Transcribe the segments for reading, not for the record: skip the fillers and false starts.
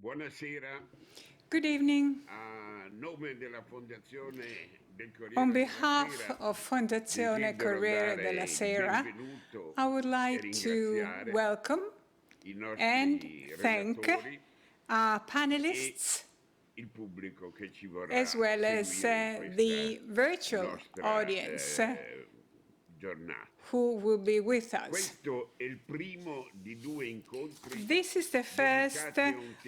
Buonasera. Good evening. A nome della Fondazione del Corriere On della behalf Sera, of Fondazione Corriere della Sera, I would like to welcome and thank our panelists il pubblico che ci vorrà as well as seguire in the questa virtual nostra, audience giornata. who will be with us. Questo è il primo di due incontri This is the first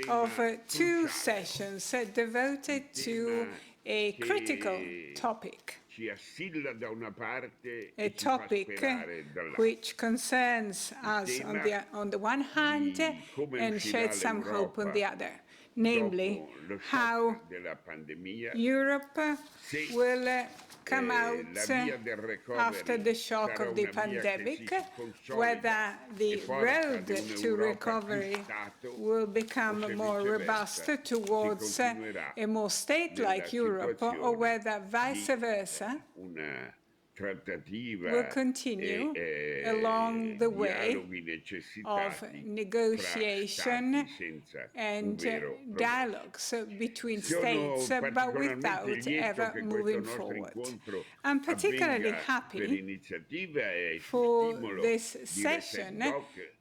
of two sessions devoted to a critical topic, ci assilla da una parte a e ci fa topic sperare dall'altra. which concerns us on the one hand and sheds some hope on the other, namely how Europe will come out after the shock of the pandemic, whether the road to recovery will become more robust towards a more state-like Europe, or whether vice versa will continue along the way of negotiation and dialogues between states, but without ever moving forward. I'm particularly happy for this session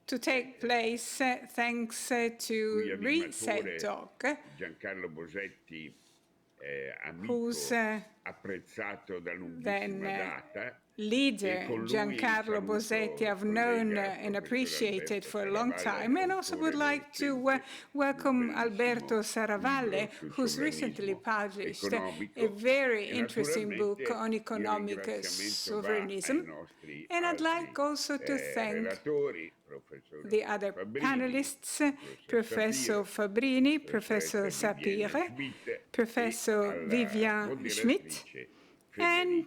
to take place thanks to ResetDOC, Giancarlo Bosetti, whose apprezzato da lunghissima data. Leader, Giancarlo Bosetti, I've known and appreciated for a long time, and also would like to welcome Alberto Saravalle, who's recently published a very interesting book on economic sovereignism. And I'd like also to thank the other panelists, Professor Fabbrini, Professor Sapir, Professor Vivien Schmidt, and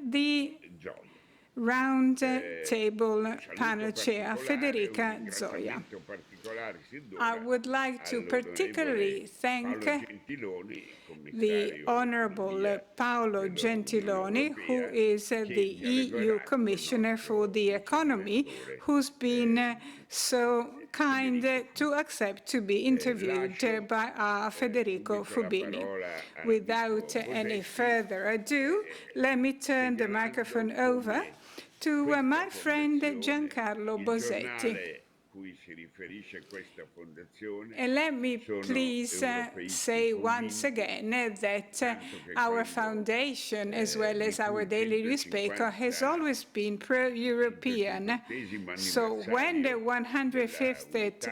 the Roundtable panel chair, Federica Zoja. I would like to particularly thank the Honorable Paolo Gentiloni, who is the EU Commissioner for the Economy, who's been so kind to accept to be interviewed by our Federico Fubini. Without any further ado, let me turn the microphone over to my friend Giancarlo Bosetti. And let me please say once again that our foundation, as well as our daily newspaper, has always been pro-European. So when the 150th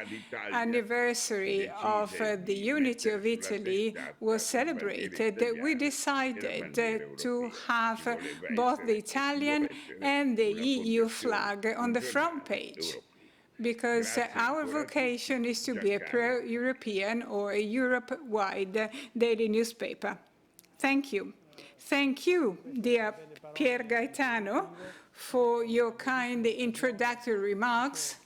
anniversary of the unity of Italy was celebrated, we decided to have both the Italian and the EU flag on the front page, because our vocation is to be a pro-European or a Europe-wide daily newspaper. Thank you. Thank you, dear Piergaetano, for your kind introductory remarks.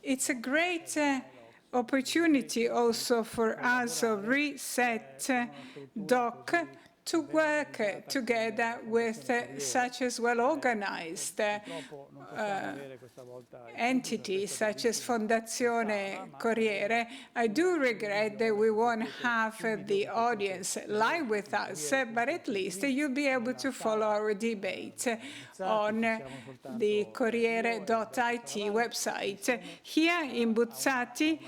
It's a great opportunity also for us of ResetDOC to work together with such as well-organized entities such as Fondazione Corriere. I do regret that we won't have the audience live with us, but at least you'll be able to follow our debate on the Corriere.it website. Here in Buzzati,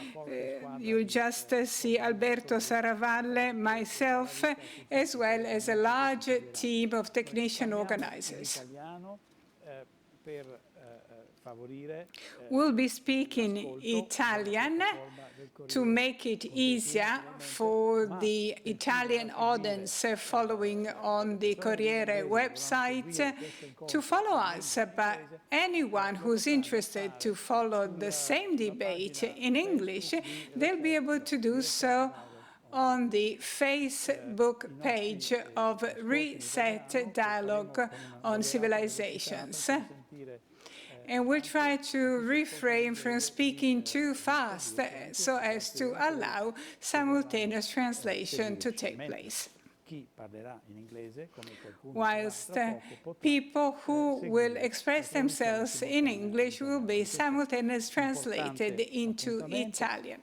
you just see Alberto Saravalle, myself, as well as a large team of technician organizers. We'll be speaking Italian to make it easier for the Italian audience following on the Corriere website to follow us, but anyone who's interested to follow the same debate in English, they'll be able to do so on the Facebook page of Reset Dialogue on Civilizations. And we'll try to refrain from speaking too fast so as to allow simultaneous translation to take place. Whilst people who will express themselves in English will be simultaneously translated into Italian.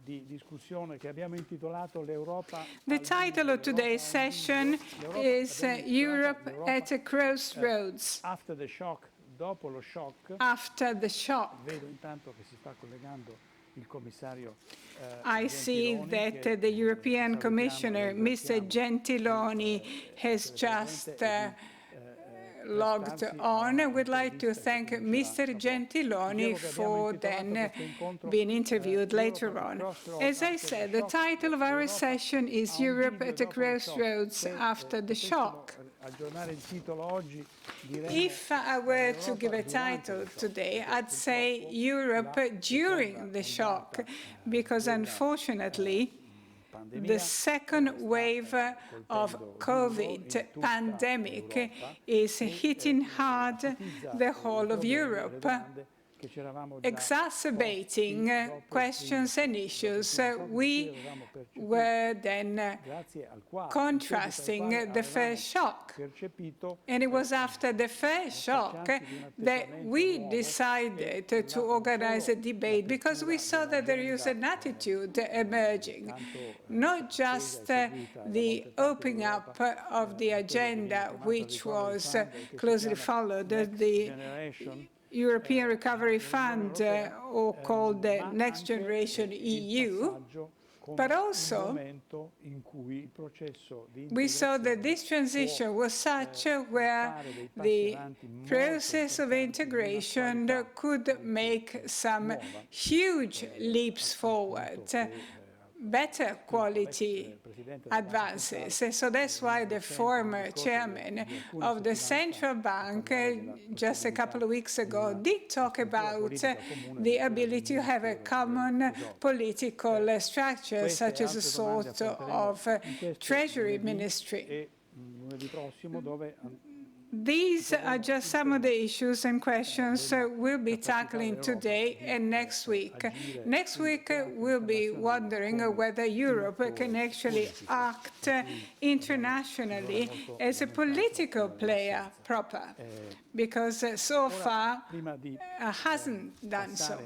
di discussione che abbiamo intitolato l'Europa. The title of today's session is Europe at a Crossroads. After the shock, dopo lo shock. After the shock. Vedo intanto che si sta collegando il commissario I see that the European Commissioner, Mr. Gentiloni, has just logged on. I would like to thank Mr. Gentiloni for then being interviewed later on. As I said, the title of our session is Europe at a Crossroads After the Shock. If I were to give a title today, I'd say Europe during the shock, because unfortunately, the second wave of COVID pandemic is hitting hard the whole of Europe, exacerbating questions and issues we were then contrasting the first shock. And it was after the first shock that we decided to organize a debate, because we saw that there is an attitude emerging, not just the opening up of the agenda, which was closely followed, the European Recovery Fund, or called the Next Generation EU, but also we saw that this transition was such where the process of integration could make some huge leaps forward, better quality advances. So that's why the former chairman of the central bank just a couple of weeks ago did talk about the ability to have a common political structure, such as a sort of treasury ministry. These are just some of the issues and questions we'll be tackling today and next week. Next week, we'll be wondering whether Europe can actually act internationally as a political player proper, because so far hasn't done so.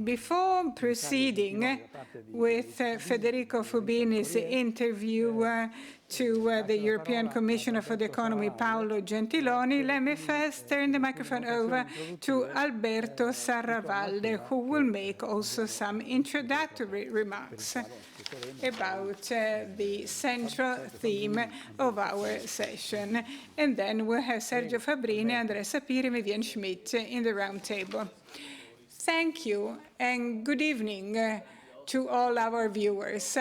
Before proceeding with Federico Fubini's interview to the European Commissioner for the Economy, Paolo Gentiloni, let me first turn the microphone over to Alberto Saravalle, who will make also some introductory remarks about the central theme of our session. And then we'll have Sergio Fabbrini, André, Sapir, and Vivien Schmidt in the roundtable. Thank you, and good evening to all our viewers.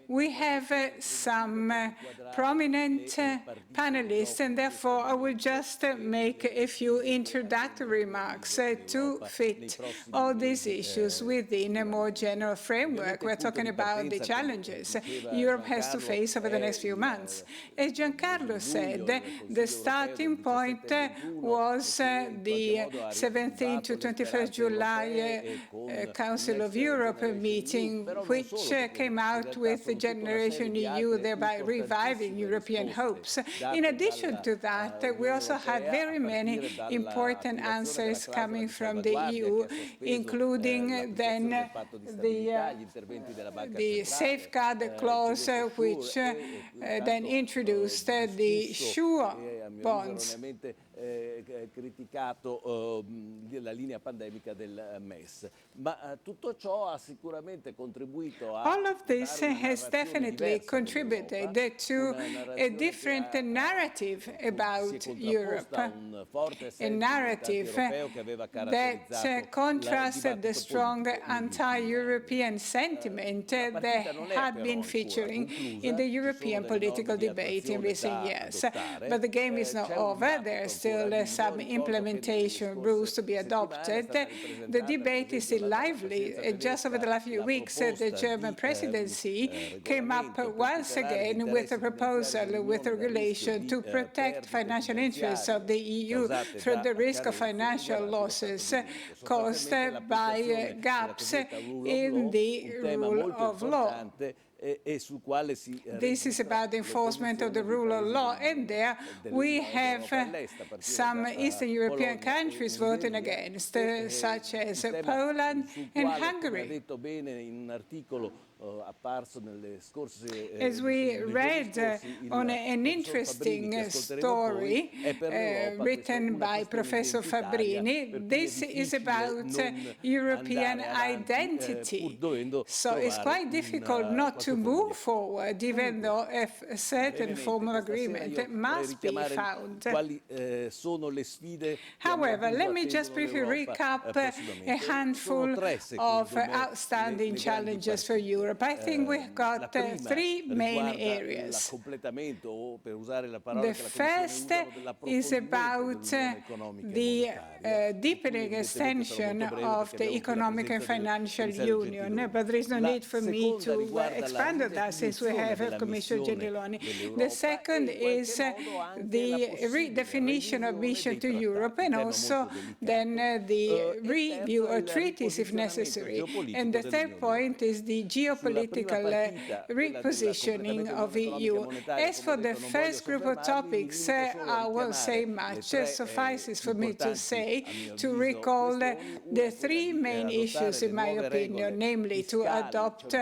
We have some prominent panelists, and therefore I will just make a few introductory remarks to fit all these issues within a more general framework. We're talking about the challenges Europe has to face over the next few months. As Giancarlo said, the starting point was the 17th to 21st July Council of Europe meeting, which came out with the Generation EU, thereby reviving European hopes. In addition to that, we also had very many important answers coming from the EU, including then the safeguard clause, which then introduced the sure bonds. Criticato la linea pandemica del MES, ma tutto ciò ha sicuramente contribuito a all of this has definitely contributed to a different narrative about Europe, a narrative that contrasted the strong anti-European sentiment that had been featuring in the European political debate in recent years. But the game is not over. There are still some implementation rules to be adopted. The debate is still lively. Just over the last few weeks, the German presidency came up once again with a proposal with a regulation to protect financial interests of the EU through the risk of financial losses caused by gaps in the rule of law. e sul quale si This is about the enforcement of the rule of law, and there we have some Eastern European countries voting against, such as Poland and Hungary. Come ha detto bene in un articolo apparso nelle scorse As we read on an interesting story written by Professor Fabbrini, this is about European identity. So it's quite difficult not to move forward, even though a certain form of agreement must be found. However, let me just briefly recap a handful of outstanding challenges for Europe. I think we've got three main areas. The first is about the deepening extension of the economic and financial union, but there is no need for me to expand on that since we have Commissioner Gentiloni. The second is the redefinition of mission to Europe, and also then the review of treaties if necessary. And the third point is the geopolitical repositioning of the EU. As for the first group of topics, I won't say much. Suffices for me to say, to recall the three main issues, in my opinion, namely to adopt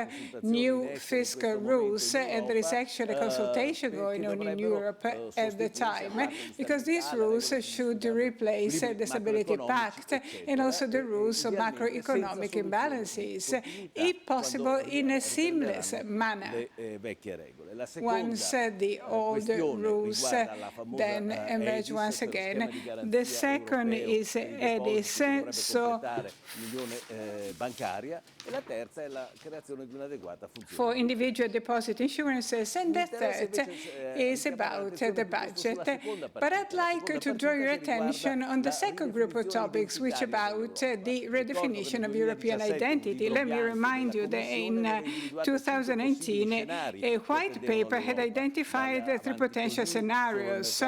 new fiscal rules, and there is actually a consultation going on in Europe at the time, because these rules should replace the Stability Pact and also the rules of macroeconomic imbalances, if possible in a seamless manner. Once the old rules then emerge once again. The second is EDIS, so for individual deposit insurances, and the third is about the budget. But I'd like to draw your attention on the second group of topics, which are about the redefinition of European identity. Let me remind you that in 2018, a white paper had identified three potential scenarios.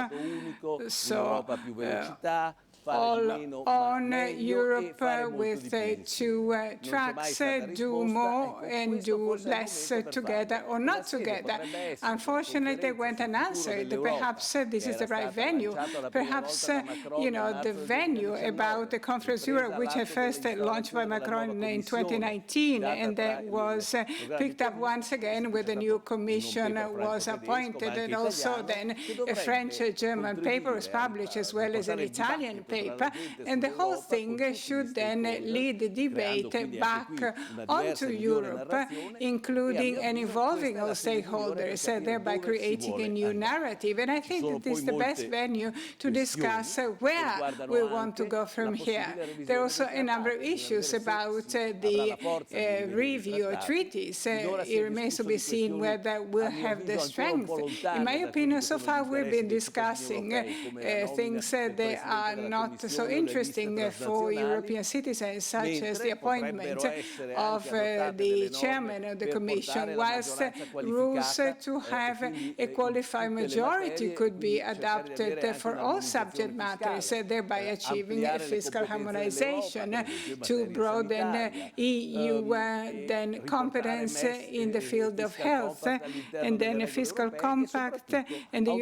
All on Europe with two tracks, do more and do less together or not together. Unfortunately, they went unanswered. Perhaps this is the right venue. Perhaps, the venue about the Conference Europe, which had first launched by Macron in 2019, and then was picked up once again when the new commission was appointed, and also then a French-German paper was published, as well as an Italian paper. And the whole thing should then lead the debate back onto Europe, including and involving all stakeholders, thereby creating a new narrative. And I think that is the best venue to discuss where we want to go from here. There are also a number of issues about the review of treaties. It remains to be seen whether we'll have the strength. In my opinion, so far we've been discussing things that are not so interesting for European citizens, such as the appointment of the chairman of the Commission, whilst rules to have a qualified majority could be adopted for all subject matters, thereby achieving a fiscal harmonization to broaden EU then competence in the field of health, and then a fiscal compact, and the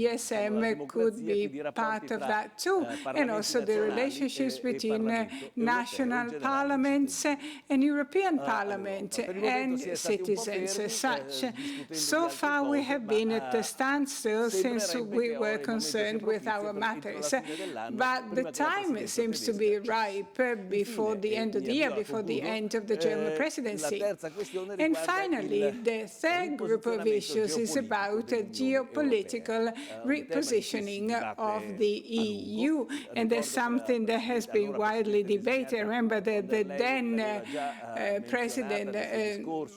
ESM could be part of that too, and also the relationships between national parliaments and European Parliament and citizens as such. So far we have been at a standstill since we were concerned with our matters, but the time seems to be ripe before the end of the year, before the end of the German presidency. And finally, the third group of issues is about geopolitical repositioning of the EU, and there's something that has been widely debated. Remember that the then president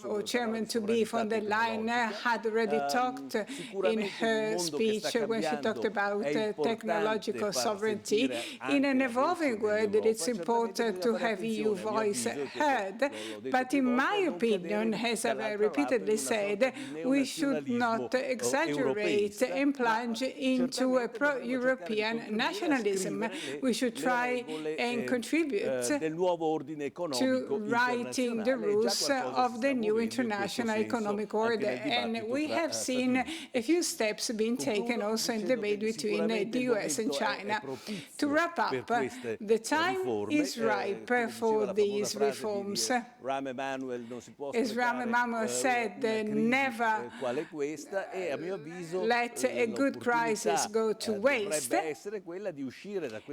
or chairman-to-be von der Leyen had already talked in her speech when she talked about technological sovereignty. In an evolving world, it's important to have EU voice heard, but in my opinion, as I've repeatedly said, we should not exaggerate and plunge into a pro-European nationalism. nationalism. We should try and contribute del nuovo ordine economico to writing the rules of the new international economic order. And we have seen a few steps being taken also in debate between the US and China. To wrap up, the time is ripe for these reforms. As Rahm Emanuel said, never let a good crisis go to waste.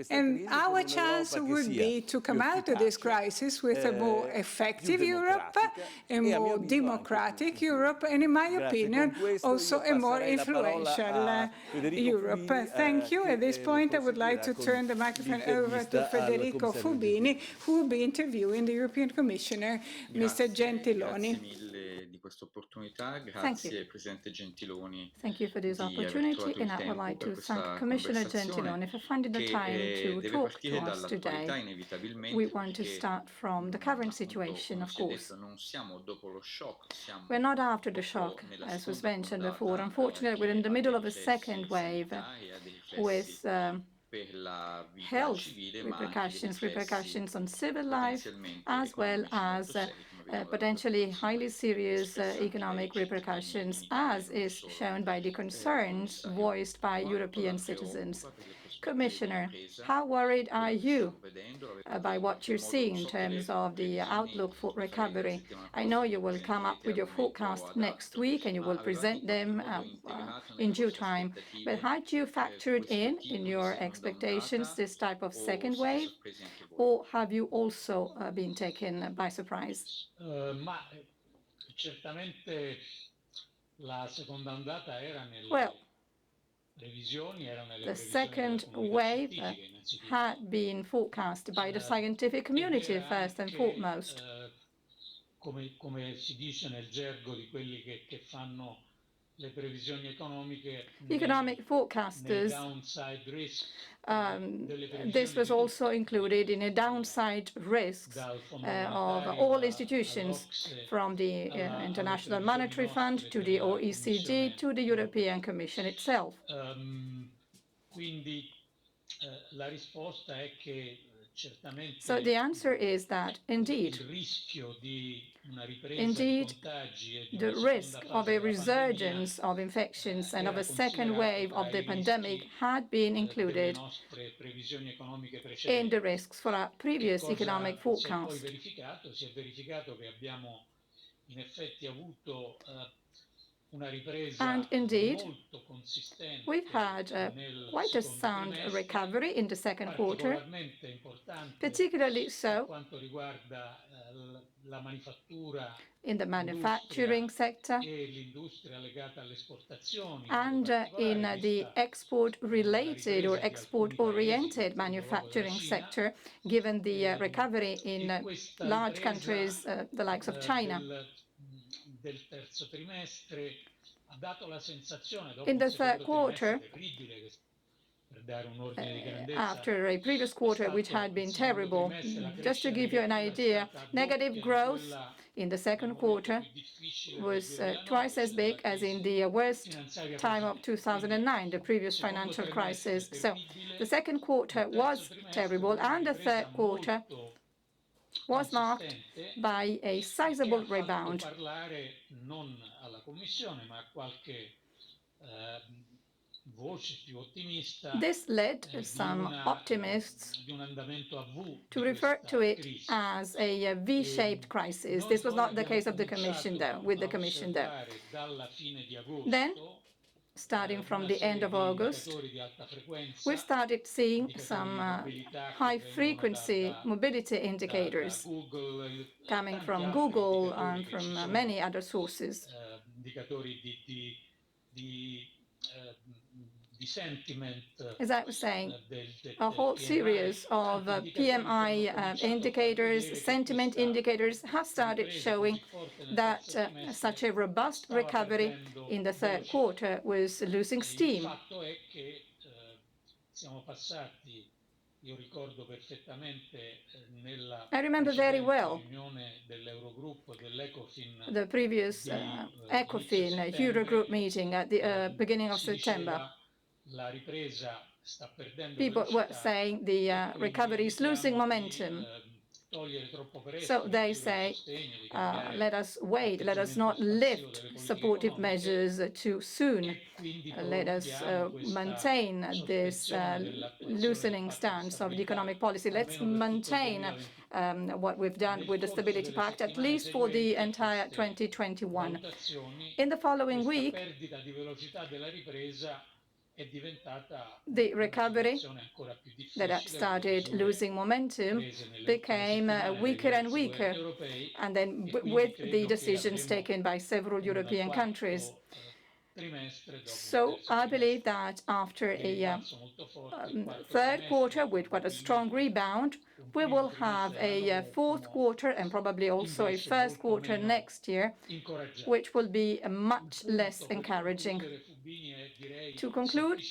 And our chance would be to come out of this crisis with a more effective Europe, a more democratic Europe, and in my opinion, also a more influential Europe. Thank you. At this point, I would like to turn the microphone over to Federico Fubini, who will be interviewing the European Commissioner, Mr. Gentiloni. Di questa opportunità. Thank you. Grazie Presidente Gentiloni. Thank you for this opportunity, and I would like to thank Commissioner Gentiloni for finding the time to talk to us today. We want to start from the current situation, of course. We're not after the shock, as was mentioned before. Unfortunately, we're in the middle of a second wave with health repercussions on civil life, as well as potentially highly serious economic repercussions, as is shown by the concerns voiced by European citizens. Commissioner, how worried are you by what you're seeing in terms of the outlook for recovery? I know you will come up with your forecast next week and you will present them in due time, but had you factored in your expectations this type of second wave, or have you also been taken by surprise? Well, the second wave had been forecast by the scientific community first and foremost. Economic forecasters, this was also included in a downside risks of all institutions, from the International Monetary Fund to the OECD to the European Commission itself. So the answer is that indeed, the risk of a resurgence of infections and of a second wave of the pandemic had been included in the risks for our previous economic forecast. And indeed, we've had quite a sound recovery in the second quarter, particularly so in the manufacturing sector and in the export-related or export-oriented manufacturing sector, given the recovery in large countries, the likes of China. In the third quarter, after a previous quarter which had been terrible, just to give you an idea, negative growth in the second quarter was twice as big as in the worst time of 2009, the previous financial crisis. So the second quarter was terrible, and the third quarter was marked by a sizable rebound. This led some optimists to refer to it as a V-shaped crisis. This was not the case of the Commission, though, with the Commission, though. Then, starting from the end of August, we started seeing some high-frequency mobility indicators coming from Google and from many other sources. As I was saying, a whole series of PMI indicators, sentiment indicators, have started showing that such a robust recovery in the third quarter was losing steam. I remember very well the previous ECOFIN Eurogroup meeting at the beginning of September. people were saying the recovery is losing momentum. So they say, let us wait, let us not lift supportive measures too soon. Let us maintain this loosening stance of the economic policy. Let's maintain what we've done with the Stability Pact, at least for the entire 2021. In the following week, the recovery that had started losing momentum became weaker and weaker, and then with the decisions taken by several European countries. So I believe that after a third quarter with quite a strong rebound, we will have a fourth quarter and probably also a first quarter next year, which will be much less encouraging. To conclude,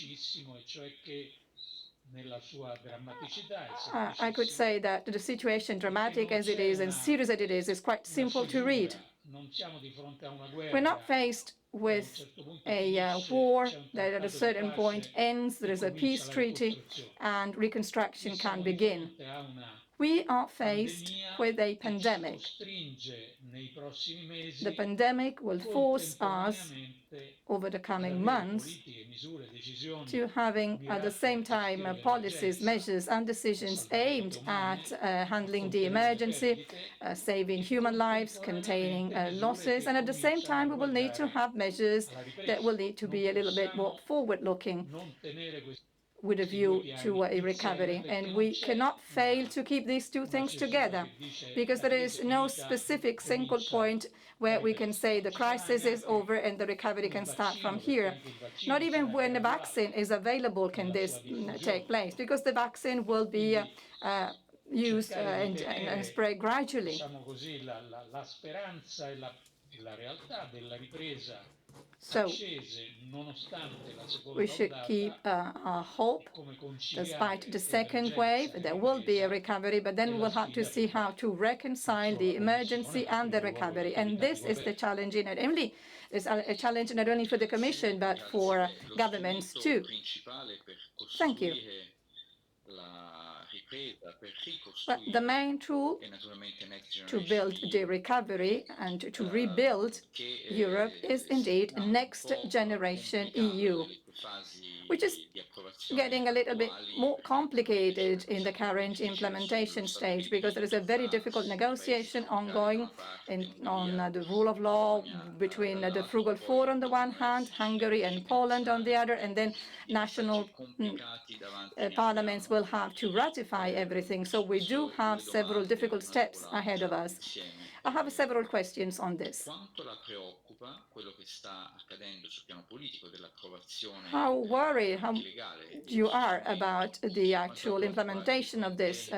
I could say that the situation, dramatic as it is and serious as it is quite simple to read. We're not faced with a war that at a certain point ends, there is a peace treaty, and reconstruction can begin. We are faced with a pandemic. The pandemic will force us, over the coming months, to having at the same time policies, measures and decisions aimed at handling the emergency, saving human lives, containing losses, and at the same time we will need to have measures that will need to be a little bit more forward-looking with a view to a recovery. And we cannot fail to keep these two things together, because there is no specific single point where we can say the crisis is over and the recovery can start from here. Not even when the vaccine is available can this take place, because the vaccine will be used and spread gradually. So we should keep our hope. Despite the second wave, there will be a recovery, but then we will have to see how to reconcile the emergency and the recovery. And this is the challenge, it's a challenge not only for the Commission, but for governments too. Thank you. But the main tool to build the recovery and to rebuild Europe is indeed Next Generation EU, which is getting a little bit more complicated in the current implementation stage, because there is a very difficult negotiation ongoing on the rule of law between the Frugal Four on the one hand, Hungary and Poland on the other, and then national parliaments will have to ratify everything. So we do have several difficult steps ahead of us. I have several questions on this. How worried you are about the actual implementation of this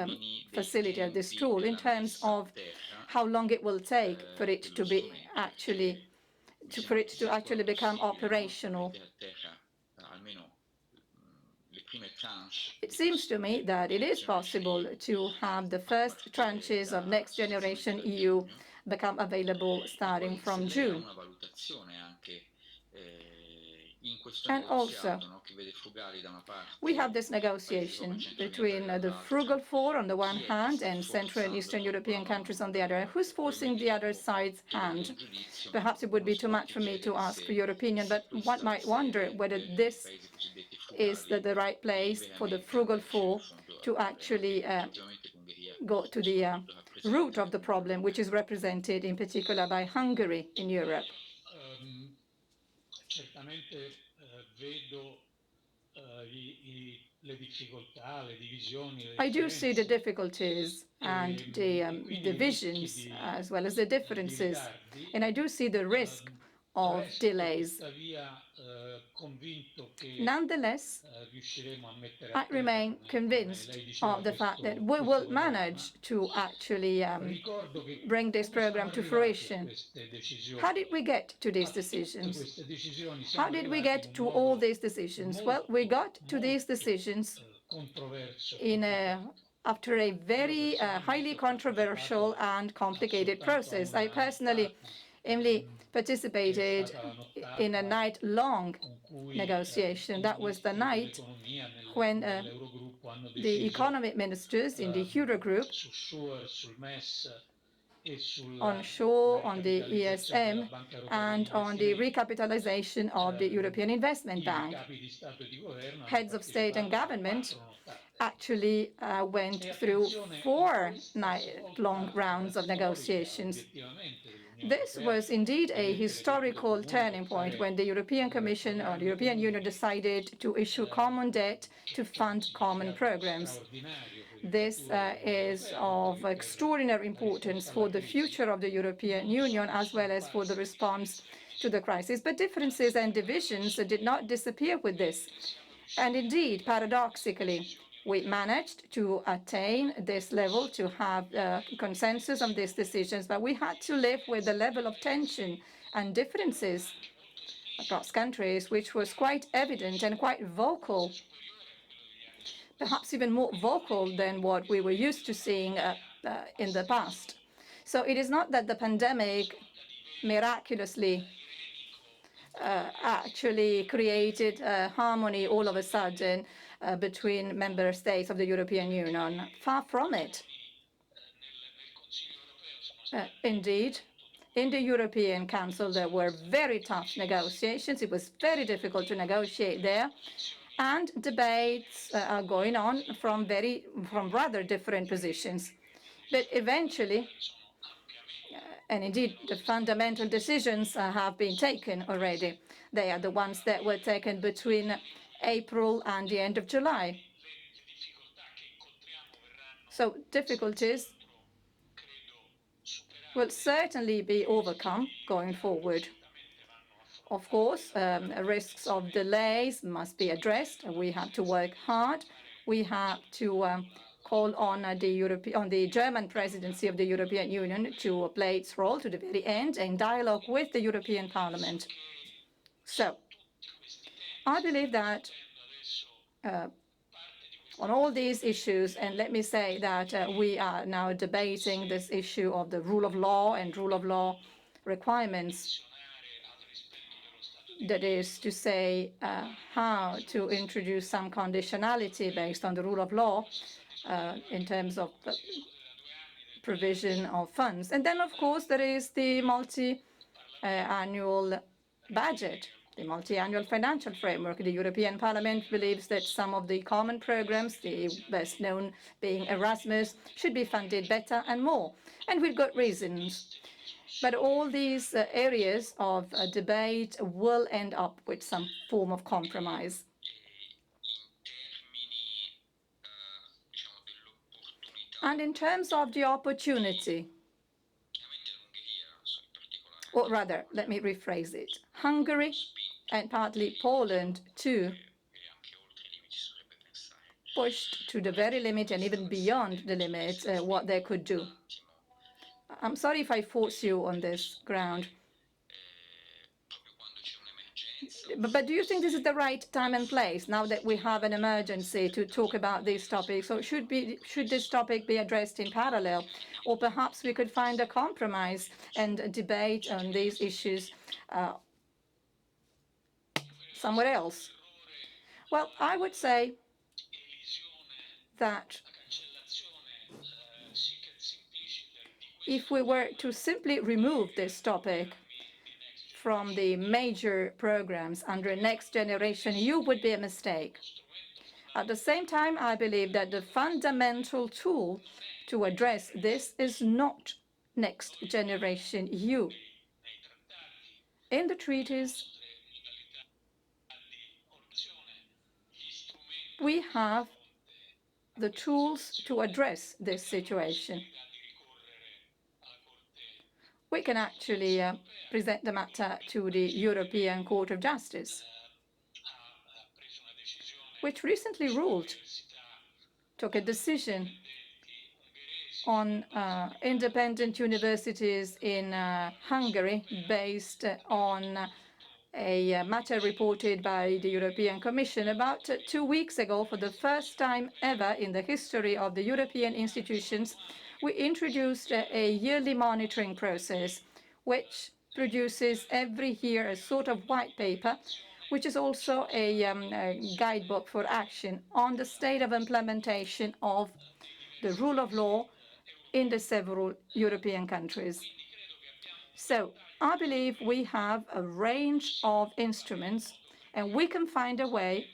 facility, of this tool, in terms of how long it will take for it to be actually become operational? It seems to me that it is possible to have the first tranches of Next Generation EU become available starting from June. And also, we have this negotiation between the Frugal Four on the one hand and Central and Eastern European countries on the other. Who's forcing the other side's hand? Perhaps it would be too much for me to ask for your opinion, but one might wonder whether this is the right place for the Frugal Four to actually go to the root of the problem, which is represented in particular by Hungary in Europe. I do see the difficulties and the divisions as well as the differences, and I do see the risk of delays. Nonetheless, I remain convinced of the fact that we will manage to actually bring this program to fruition. How did we get to these decisions? How did we get to all these decisions? Well, we got to these decisions after a very highly controversial and complicated process. I personally Emily participated in a night-long negotiation. That was the night when the economic ministers in the Eurogroup onshore, on the ESM, and on the recapitalization of the European Investment Bank. Heads of state and government actually went through 4 night-long rounds of negotiations. This was indeed a historical turning point when the European Commission or the European Union decided to issue common debt to fund common programs. This is of extraordinary importance for the future of the European Union as well as for the response to the crisis. But differences and divisions did not disappear with this. And indeed, paradoxically, we managed to attain this level, to have consensus on these decisions, but we had to live with the level of tension and differences across countries, which was quite evident and quite vocal, perhaps even more vocal than what we were used to seeing in the past. So it is not that the pandemic miraculously actually created harmony all of a sudden between member states of the European Union. Far from it. Indeed, in the European Council, there were very tough negotiations. It was very difficult to negotiate there. And debates are going on from rather different positions. But eventually, and indeed, the fundamental decisions have been taken already. They are the ones that were taken between April and the end of July. So difficulties will certainly be overcome going forward. Of course, risks of delays must be addressed. We have to work hard. We have to call on the German presidency of the European Union to play its role to the very end in dialogue with the European Parliament. So, I believe that on all these issues, and let me say that we are now debating this issue of the rule of law and rule of law requirements. That is to say, how to introduce some conditionality based on the rule of law in terms of provision of funds. And then, of course, there is the multi-annual budget, the multi-annual financial framework. The European Parliament believes that some of the common programs, the best known being Erasmus, should be funded better and more, and with good reasons. But all these areas of debate will end up with some form of compromise. And in terms of the opportunity, or rather, let me rephrase it, Hungary and partly Poland too pushed to the very limit and even beyond the limit what they could do. I'm sorry if I force you on this ground. But do you think this is the right time and place now that we have an emergency to talk about these topics? Or should this topic be addressed in parallel? Or perhaps we could find a compromise and debate on these issues somewhere else? Well, I would say that if we were to simply remove this topic from the major programs under Next Generation EU would be a mistake. At the same time, I believe that the fundamental tool to address this is not Next Generation EU. In the treaties, we have the tools to address this situation. We can actually present the matter to the European Court of Justice, which recently took a decision on independent universities in Hungary based on a matter reported by the European Commission about 2 weeks ago. For the first time ever in the history of the European institutions, we introduced a yearly monitoring process, which produces every year a sort of white paper, which is also a guidebook for action on the state of implementation of the rule of law in the several European countries. So I believe we have a range of instruments, and we can find a way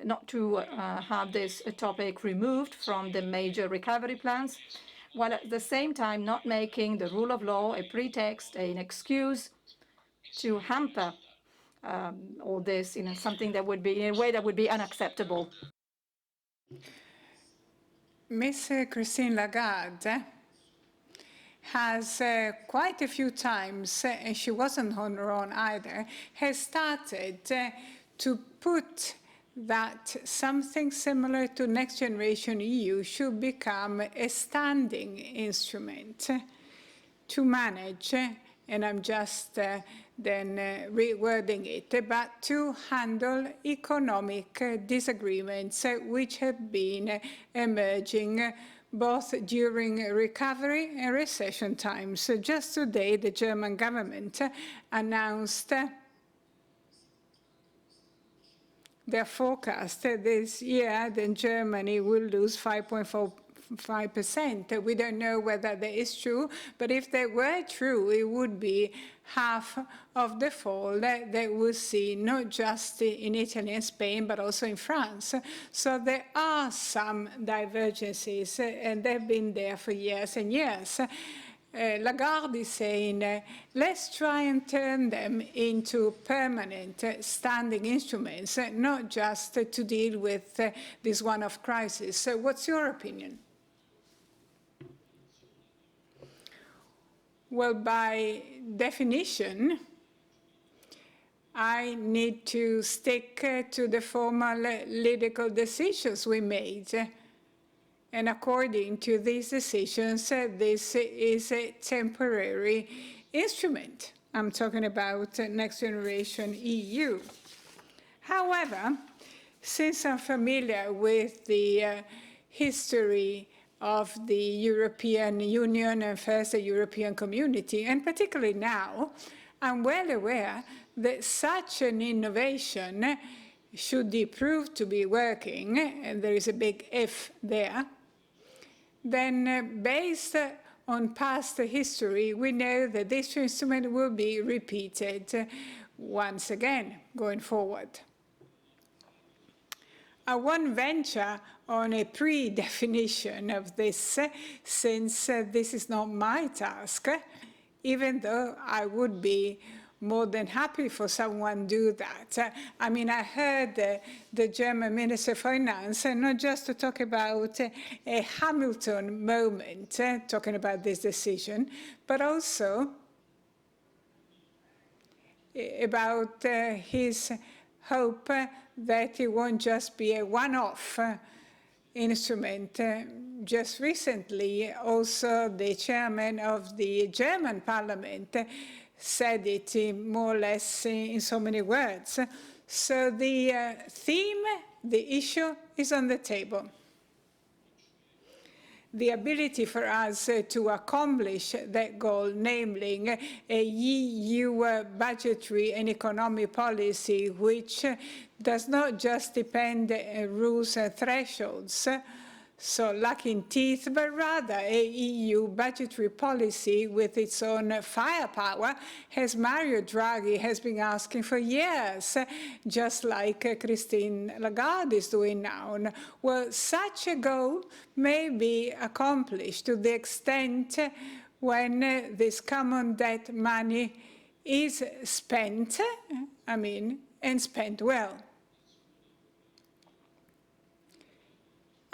not to have this topic removed from the major recovery plans, while at the same time not making the rule of law a pretext, an excuse to hamper all this in something that would be in a way that would be unacceptable. Miss Christine Lagarde has quite a few times, and she wasn't on her own either, has started to put that something similar to Next Generation EU should become a standing instrument to manage, and I'm just then rewording it, but to handle economic disagreements which have been emerging both during recovery and recession times. So just today, the German government announced their forecast this year, then Germany will lose 5.45%. We don't know whether that is true, but if they were true, it would be half of the fall that we'll see, not just in Italy and Spain, but also in France. So there are some divergences, and they've been there for years and years. Lagarde is saying, let's try and turn them into permanent standing instruments, not just to deal with this one-off crisis. So what's your opinion? Well, by definition, I need to stick to the formal legal decisions we made. And according to these decisions, this is a temporary instrument. I'm talking about Next Generation EU. However, since I'm familiar with the history of the European Union and first the European Community, and particularly now, I'm well aware that such an innovation, should it prove to be working, and there is a big if there, then based on past history, we know that this instrument will be repeated once again going forward. I won't venture on a pre-definition of this, since this is not my task, even though I would be more than happy for someone to do that. I mean, I heard the German Minister for Finance, not just to talk about a Hamilton moment, talking about this decision, but also about his hope that it won't just be a one-off instrument. Just recently, also the chairman of the German parliament said it more or less in so many words. So the theme, the issue is on the table. The ability for us to accomplish that goal, namely a EU budgetary and economic policy which does not just depend on rules and thresholds, so lacking teeth, but rather a EU budgetary policy with its own firepower, as Mario Draghi has been asking for years, just like Christine Lagarde is doing now. Well, such a goal may be accomplished to the extent when this common debt money is spent, and spent well.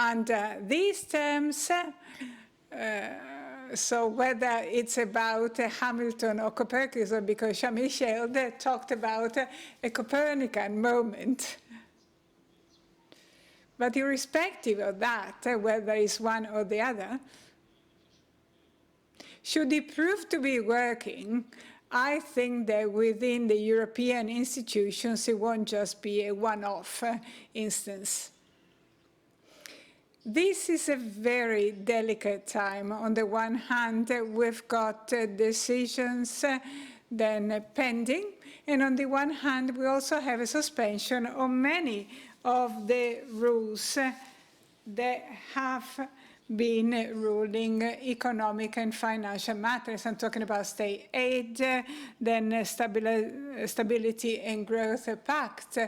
Under these terms, so whether it's about Hamilton or Copernicus, or because Jean-Michel talked about a Copernican moment. But irrespective of that, whether it's one or the other, should it prove to be working, I think that within the European institutions, it won't just be a one-off instance. This is a very delicate time. On the one hand, we've got decisions then pending, and on the one hand, we also have a suspension on many of the rules that have been ruling economic and financial matters. I'm talking about state aid, then Stability and Growth Pact,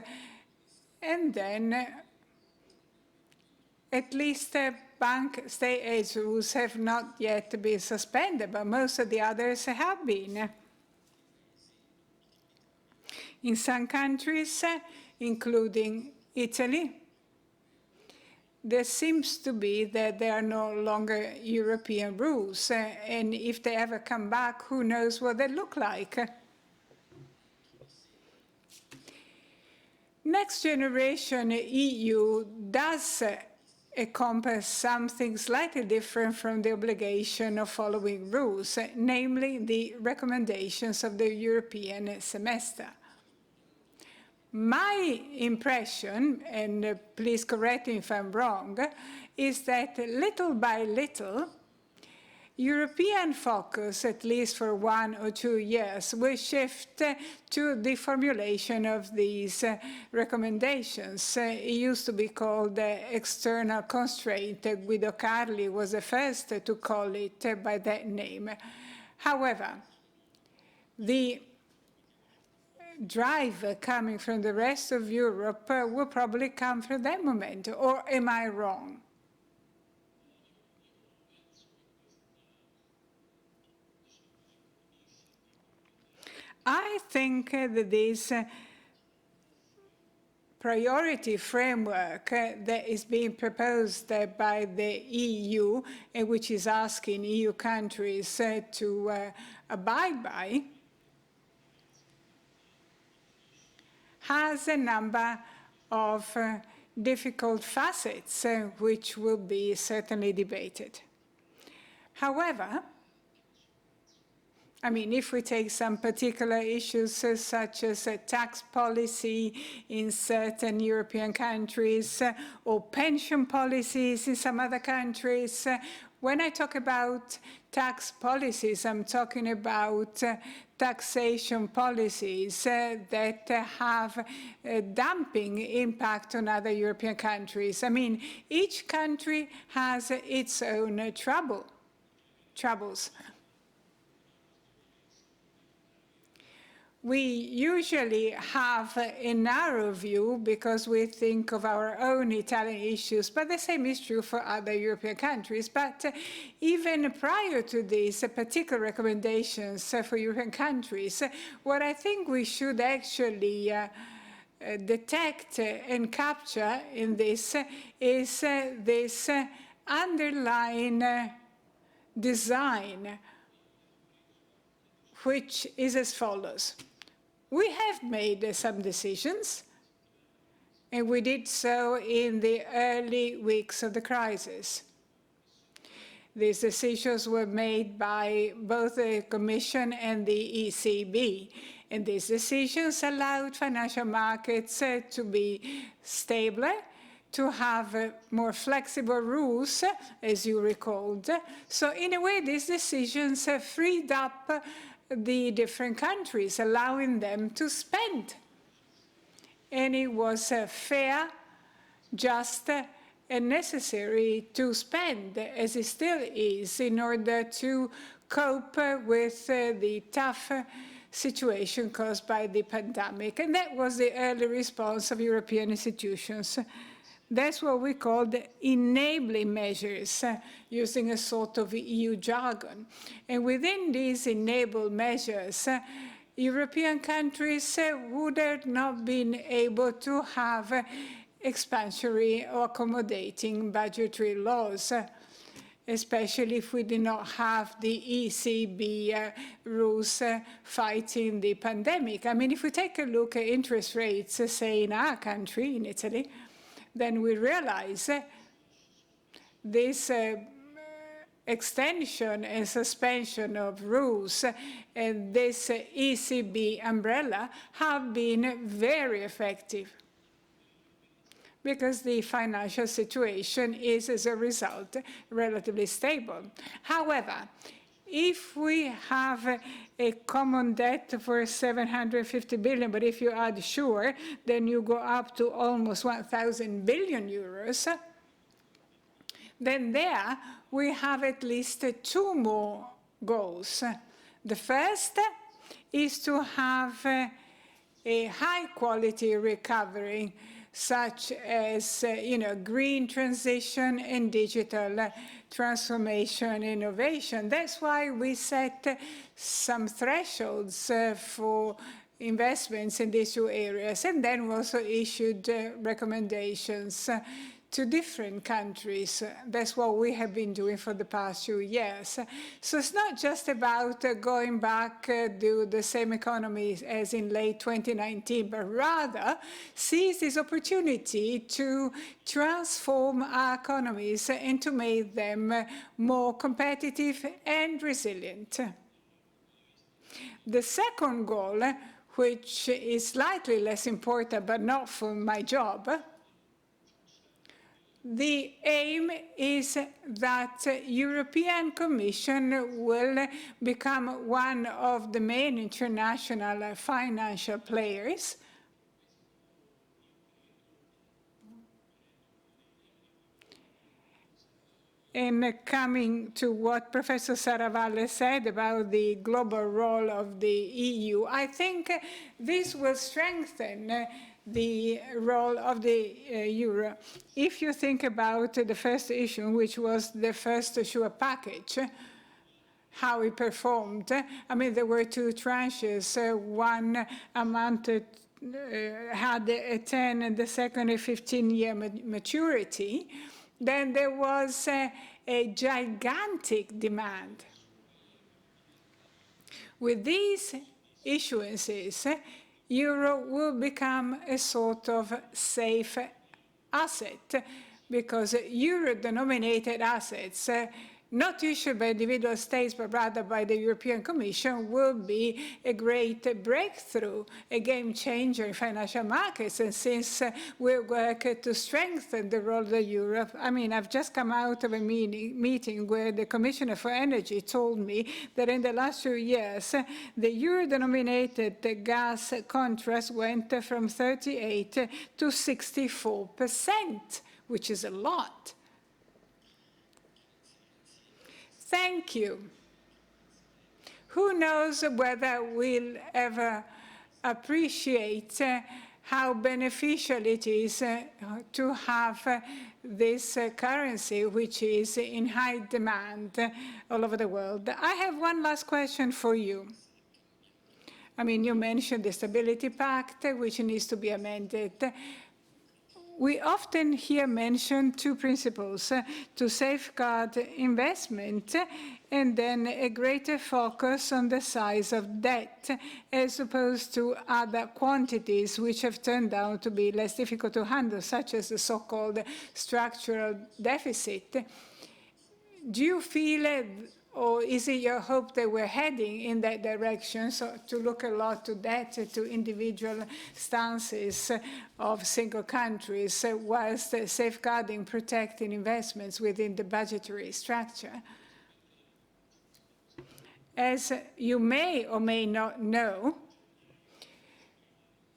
and then at least bank state aid rules have not yet been suspended, but most of the others have been. In some countries, including Italy, there seems to be that there are no longer European rules, and if they ever come back, who knows what they look like. Next generation EU does encompass something slightly different from the obligation of following rules, namely the recommendations of the European semester. My impression, and please correct me if I'm wrong, is that little by little, European focus, at least for 1 or 2 years, will shift to the formulation of these recommendations. It used to be called external constraint. Guido Carli was the first to call it by that name. However, the drive coming from the rest of Europe will probably come from that moment, or am I wrong? I think that this priority framework that is being proposed by the EU, and which is asking EU countries to abide by, has a number of difficult facets which will be certainly debated. However, I mean, if we take some particular issues such as tax policy in certain European countries or pension policies in some other countries, when I talk about tax policies, I'm talking about taxation policies that have a dumping impact on other European countries. I mean, each country has its own troubles. We usually have a narrow view because we think of our own Italian issues, but the same is true for other European countries. But even prior to these particular recommendations for European countries, what I think we should actually detect and capture in this is this underlying design, which is as follows. We have made some decisions, and we did so in the early weeks of the crisis. These decisions were made by both the Commission and the ECB, and these decisions allowed financial markets to be stabler, to have more flexible rules, as you recalled. So in a way, these decisions have freed up the different countries, allowing them to spend. And it was fair, just, and necessary to spend, as it still is, in order to cope with the tough situation caused by the pandemic. And that was the early response of European institutions. That's what we call the enabling measures, using a sort of EU jargon. And within these enable measures, European countries would have not been able to have expansionary or accommodating budgetary laws, especially if we did not have the ECB rules fighting the pandemic. I mean, if we take a look at interest rates, say in our country, in Italy, then we realize this extension and suspension of rules and this ECB umbrella have been very effective. because the financial situation is, as a result, relatively stable. However, if we have a common debt for 750 billion, but if you add SURE, then you go up to almost 1,000 billion euros, then there we have at least two more goals. The first is to have a high-quality recovery, such as green transition and digital transformation innovation. That's why we set some thresholds for investments in these two areas, and then we also issued recommendations to different countries. That's what we have been doing for the past few years. So it's not just about going back to the same economy as in late 2019, but rather seize this opportunity to transform our economies and to make them more competitive and resilient. The second goal, which is slightly less important, but not for my job, the aim is that European Commission will become one of the main international financial players And coming to what Professor Saravalle said about the global role of the EU, I think this will strengthen the role of the euro. If you think about the first issue, which was the first SURE package, how it performed, I mean, there were two tranches. One amounted, had a 10 and the second a 15-year maturity. Then there was a gigantic demand. With these issuances, euro will become a sort of safe asset, because euro-denominated assets, not issued by individual states, but rather by the European Commission, will be a great breakthrough, a game changer in financial markets. And since we work to strengthen the role of Europe, I mean, I've just come out of a meeting where the Commissioner for Energy told me that in the last few years, the euro-denominated gas contracts went from 38 to 64%, which is a lot. Thank you. Who knows whether we'll ever appreciate how beneficial it is to have this currency, which is in high demand all over the world. I have one last question for you. I mean, you mentioned the Stability Pact, which needs to be amended. We often hear mentioned two principles, to safeguard investment and then a greater focus on the size of debt, as opposed to other quantities which have turned out to be less difficult to handle, such as the so-called structural deficit. Do you feel, or is it your hope that we're heading in that direction, so to look a lot to debt, to individual stances of single countries, whilst safeguarding, protecting investments within the budgetary structure? As you may or may not know,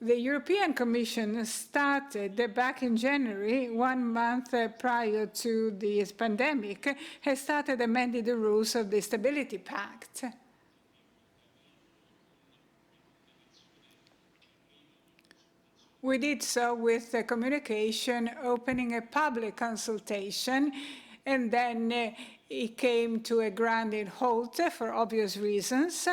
the European Commission started back in January, 1 month prior to this pandemic, has started amending the rules of the Stability Pact. We did so with the communication, opening a public consultation, and then it came to a grounded halt for obvious reasons.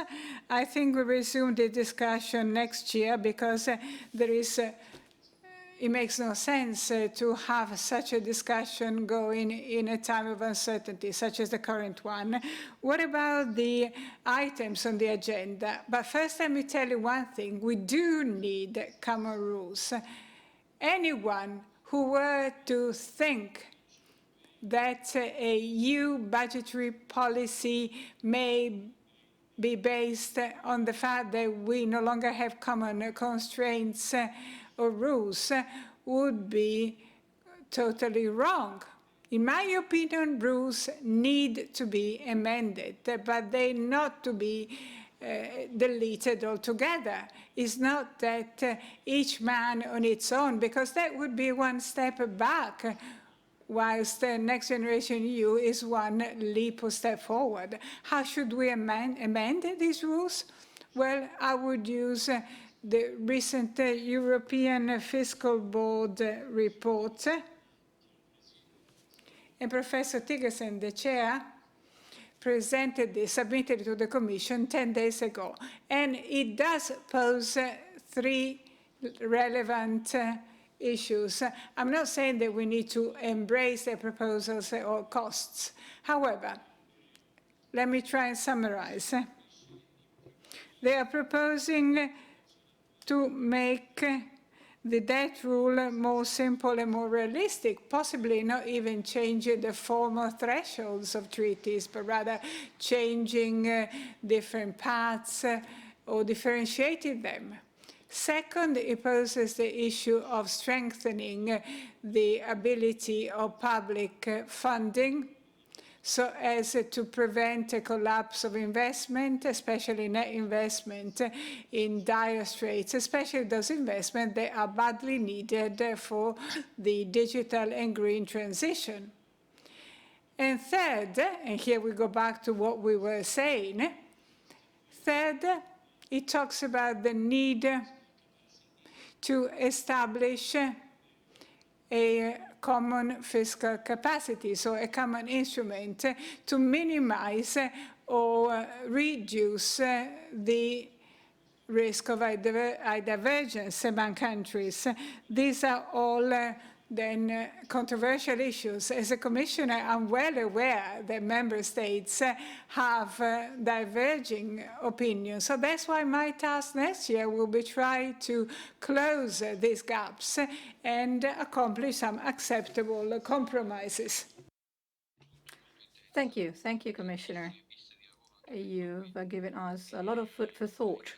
I think we resumed the discussion next year because there is, it makes no sense to have such a discussion going in a time of uncertainty, such as the current one. What about the items on the agenda? But first, let me tell you one thing. We do need common rules. Anyone who were to think that a EU budgetary policy may be based on the fact that we no longer have common constraints or rules would be totally wrong. In my opinion, rules need to be amended, but they not to be deleted altogether. It's not that each man on its own, because that would be one step back, whilst the Next Generation EU is one leap or step forward. How should we amend these rules? Well, I would use the recent European Fiscal Board report. And Professor Tigerson, the chair, presented this, submitted it to the Commission 10 days ago. And it does pose three relevant issues. I'm not saying that we need to embrace their proposals at all costs. However, let me try and summarize. They are proposing to make the debt rule more simple and more realistic, possibly not even changing the formal thresholds of treaties, but rather changing different paths or differentiating them. Second, it poses the issue of strengthening the ability of public funding so as to prevent a collapse of investment, especially net investment in dire straits, especially those investments that are badly needed for the digital and green transition. And third, and here we go back to what we were saying, third, it talks about the need to establish a common fiscal capacity, so a common instrument to minimize or reduce the risk of a divergence among countries. These are all then controversial issues. As a commissioner, I'm well aware that member states have diverging opinions. So that's why my task next year will be try to close these gaps and accomplish some acceptable compromises. Thank you, Commissioner. You've given us a lot of food for thought.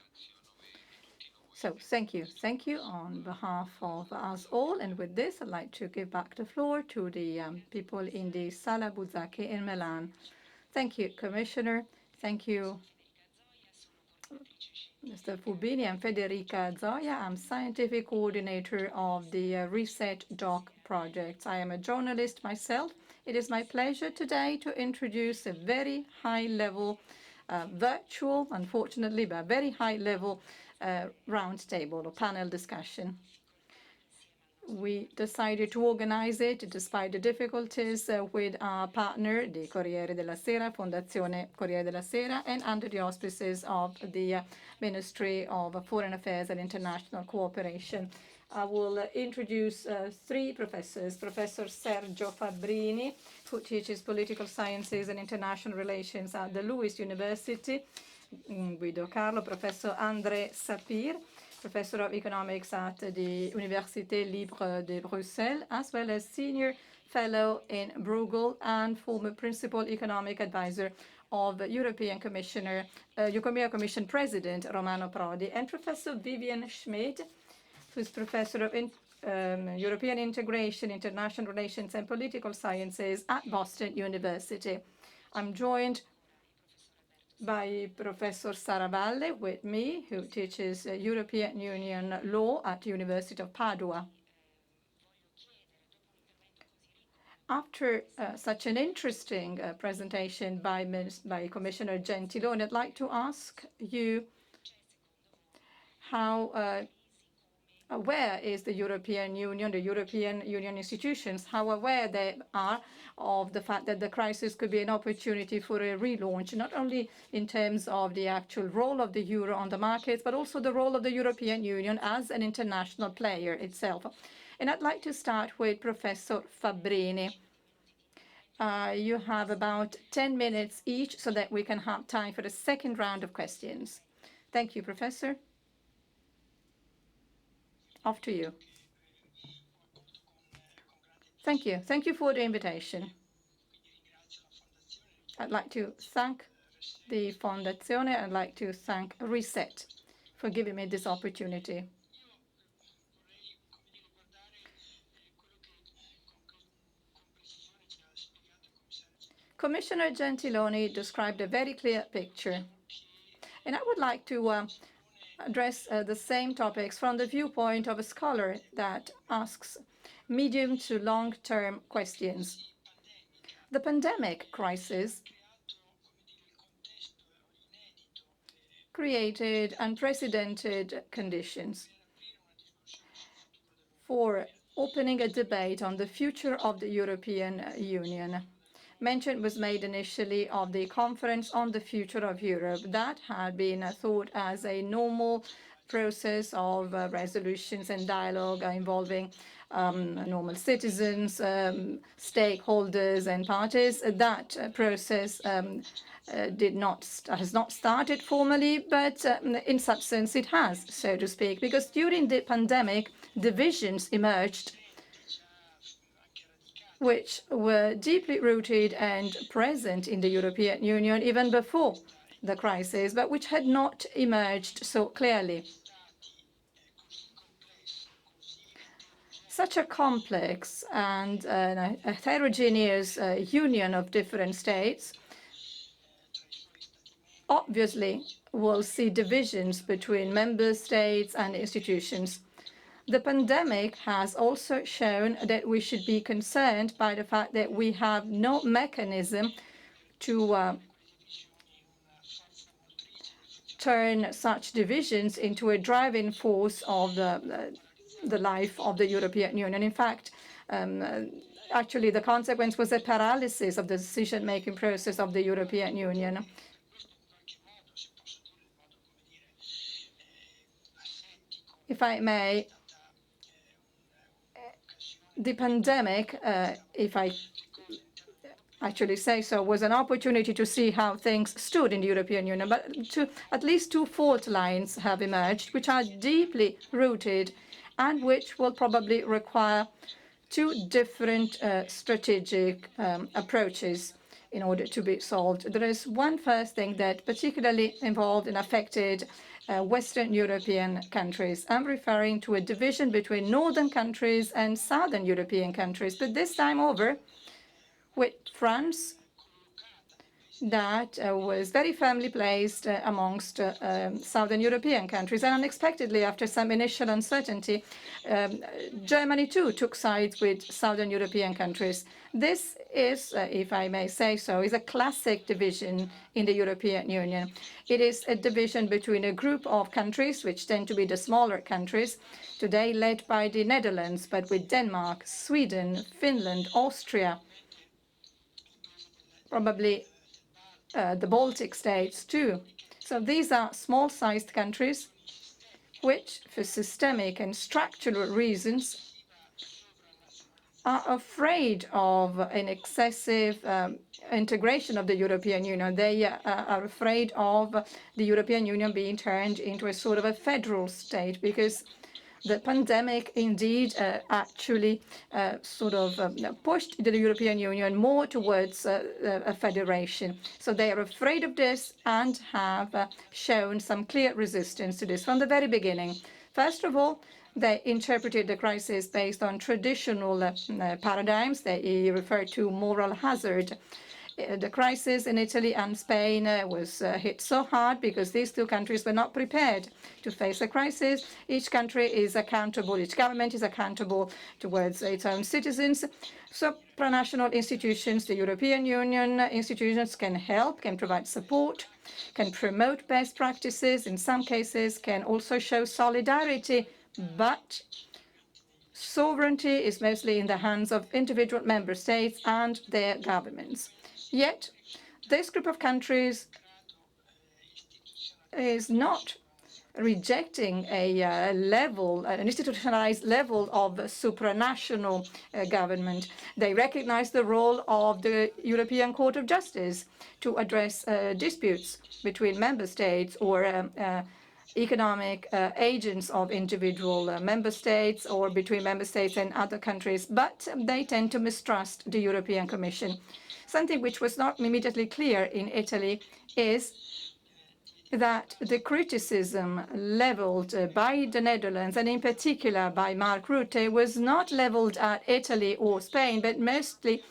So thank you on behalf of us all. And with this, I'd like to give back the floor to the people in the Sala Buzzacchi in Milan. Thank you, Commissioner. Thank you, Mr. Fubini and Federica Zoja. I'm scientific coordinator of the ResetDOC project. I am a journalist myself. It is my pleasure today to introduce a very high-level, virtual, unfortunately, but very high-level roundtable or panel discussion. We decided to organize it despite the difficulties with our partner, the Corriere della Sera, Fondazione Corriere della Sera, and under the auspices of the Ministry of Foreign Affairs and International Cooperation. I will introduce three professors. Professor Sergio Fabbrini, who teaches political sciences and international relations at the Lewis University. Giancarlo, Professor André Sapir, Professor of Economics at the Université Libre de Bruxelles, as well as Senior Fellow in Bruegel and former Principal Economic Advisor of European Commission President Romano Prodi, and Professor Vivien Schmidt, who's Professor of European Integration, International Relations and Political Sciences at Boston University. I'm joined by Professor Saravalle with me, who teaches European Union law at the University of Padua. After such an interesting presentation by Commissioner Gentiloni, I'd like to ask you how aware is the European Union institutions, how aware they are of the fact that the crisis could be an opportunity for a relaunch, not only in terms of the actual role of the euro on the markets, but also the role of the European Union as an international player itself. And I'd like to start with Professor Fabbrini. You have about 10 minutes each so that we can have time for the second round of questions. Thank you, Professor. Off to you. Thank you. Thank you for the invitation. I'd like to thank the Fondazione. I'd like to thank Reset for giving me this opportunity. Commissioner Gentiloni described a very clear picture. And I would like to address the same topics from the viewpoint of a scholar that asks medium to long-term questions. The pandemic crisis created unprecedented conditions for opening a debate on the future of the European Union. Mention was made initially of the Conference on the Future of Europe. That had been thought as a normal process of resolutions and dialogue involving normal citizens, stakeholders and parties. That process has not started formally, but in substance it has, so to speak, because during the pandemic, divisions emerged which were deeply rooted and present in the European Union even before the crisis, but which had not emerged so clearly. Such a complex and a heterogeneous union of different states obviously will see divisions between member states and institutions. The pandemic has also shown that we should be concerned by the fact that we have no mechanism to turn such divisions into a driving force of the life of the European Union. In fact, actually the consequence was a paralysis of the decision-making process of the European Union. If I may, the pandemic, if I actually say so, was an opportunity to see how things stood in the European Union. But at least two fault lines have emerged, which are deeply rooted and which will probably require two different strategic approaches in order to be solved. There is one first thing that particularly involved and affected Western European countries. I'm referring to a division between northern countries and southern European countries, but this time over with France, that was very firmly placed amongst southern European countries. And unexpectedly, after some initial uncertainty, Germany too took sides with southern European countries. This is, if I may say so, is a classic division in the European Union. It is a division between a group of countries, which tend to be the smaller countries, today led by the Netherlands, but with Denmark, Sweden, Finland, Austria, probably the Baltic states too. So these are small-sized countries which, for systemic and structural reasons, are afraid of an excessive integration of the European Union. They are afraid of the European Union being turned into a sort of a federal state, because the pandemic indeed actually pushed the European Union more towards a federation. So they are afraid of this and have shown some clear resistance to this from the very beginning. First of all, they interpreted the crisis based on traditional paradigms. They refer to moral hazard. The crisis in Italy and Spain was hit so hard because these two countries were not prepared to face a crisis. Each country is accountable, each government is accountable towards its own citizens. Supranational institutions, the European Union institutions can help, can provide support, can promote best practices, in some cases can also show solidarity, but sovereignty is mostly in the hands of individual member states and their governments. Yet, this group of countries is not rejecting an institutionalized level of supranational government. They recognize the role of the European Court of Justice to address disputes between member states or economic agents of individual member states or between member states and other countries, but they tend to mistrust the European Commission. Something which was not immediately clear in Italy is that the criticism leveled by the Netherlands, and in particular by Mark Rutte, was not leveled at Italy or Spain, but mostly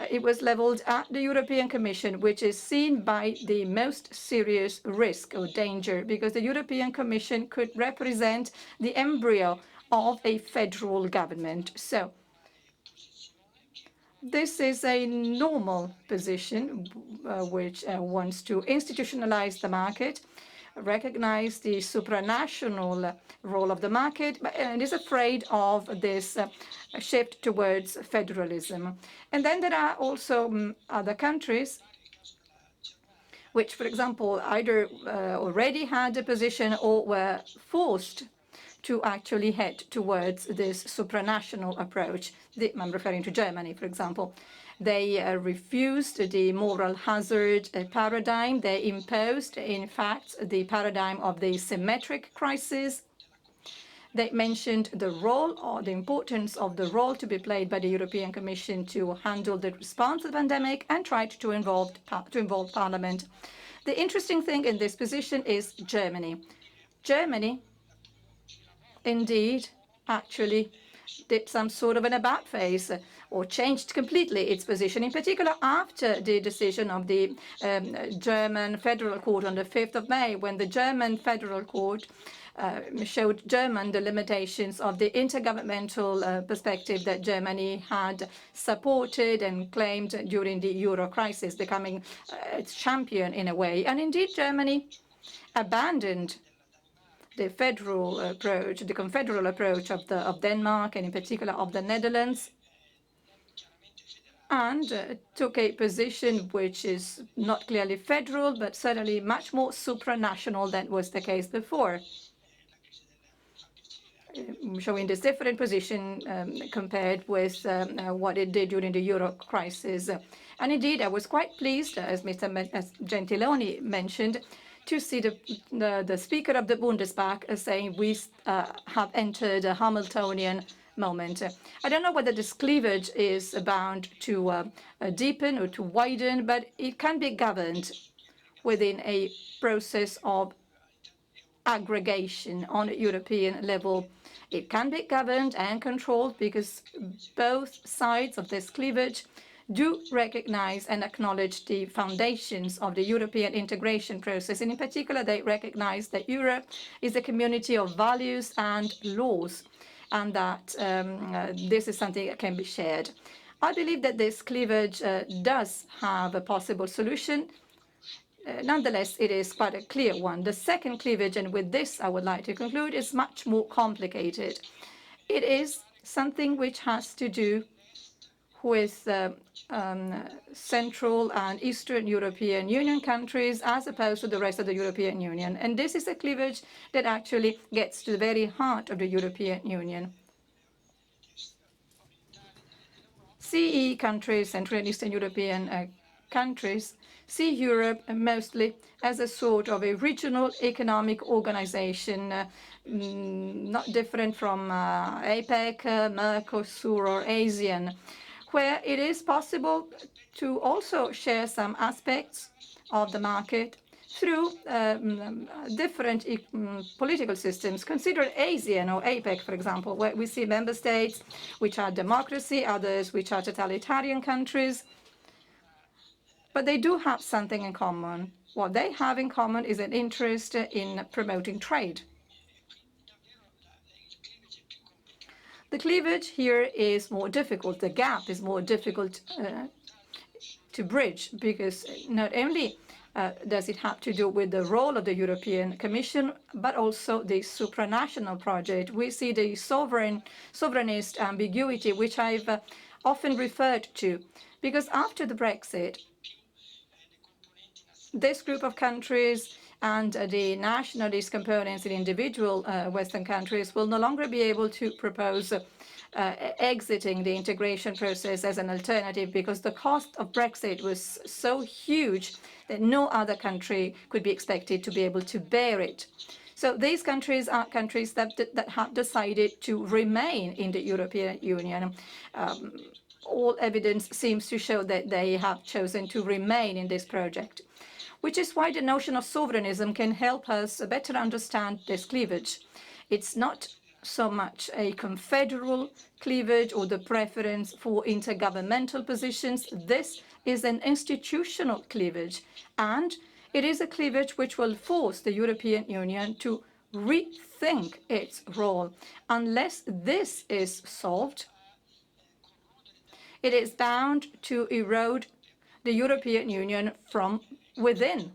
it was leveled at the European Commission, which is seen by the most serious risk or danger, because the European Commission could represent the embryo of a federal government. So this is a normal position which wants to institutionalize the market, recognize the supranational role of the market, and is afraid of this shift towards federalism. And then there are also other countries which, for example, either already had a position or were forced to actually head towards this supranational approach. I'm referring to Germany, for example. They refused the moral hazard paradigm. They imposed, in fact, the paradigm of the symmetric crisis. They mentioned the role or the importance of the role to be played by the European Commission to handle the response to the pandemic, and tried to involve Parliament. The interesting thing in this position is Germany. Germany, indeed, actually did some sort of an about face or changed completely its position, in particular after the decision of the German Federal Court on the 5th of May, when the German Federal Court showed German the limitations of the intergovernmental perspective that Germany had supported and claimed during the Euro crisis, becoming its champion in a way. And indeed, Germany abandoned the federal approach, the confederal approach of Denmark, and in particular of the Netherlands, and took a position which is not clearly federal, but certainly much more supranational than was the case before, showing this different position compared with what it did during the Euro crisis. And indeed, I was quite pleased, as Mr. Gentiloni mentioned, to see the Speaker of the Bundestag saying we have entered a Hamiltonian moment. I don't know whether this cleavage is bound to deepen or to widen, but it can be governed within a process of aggregation on a European level. It can be governed and controlled because both sides of this cleavage do recognize and acknowledge the foundations of the European integration process. And in particular, they recognize that Europe is a community of values and laws, and that this is something that can be shared. I believe that this cleavage does have a possible solution. Nonetheless, it is quite a clear one. The second cleavage, and with this I would like to conclude, is much more complicated. It is something which has to do with Central and Eastern European Union countries as opposed to the rest of the European Union. And this is a cleavage that actually gets to the very heart of the European Union. CE countries, Central and Eastern European countries, see Europe mostly as a sort of a regional economic organization, not different from APEC, Mercosur, or ASEAN, where it is possible to also share some aspects of the market through different political systems. Consider ASEAN or APEC, for example, where we see member states which are democracy, others which are totalitarian countries, but they do have something in common. What they have in common is an interest in promoting trade. The cleavage here is more difficult. The gap is more difficult to bridge, because not only does it have to do with the role of the European Commission, but also the supranational project. We see the sovereignist ambiguity, which I've often referred to, because after the Brexit, this group of countries and the nationalist components in individual Western countries will no longer be able to propose exiting the integration process as an alternative, because the cost of Brexit was so huge that no other country could be expected to be able to bear it. So these countries are countries that have decided to remain in the European Union. All evidence seems to show that they have chosen to remain in this project. which is why the notion of sovereignism can help us better understand this cleavage. It's not so much a confederal cleavage or the preference for intergovernmental positions. This is an institutional cleavage, and it is a cleavage which will force the European Union to rethink its role. Unless this is solved, it is bound to erode the European Union from within.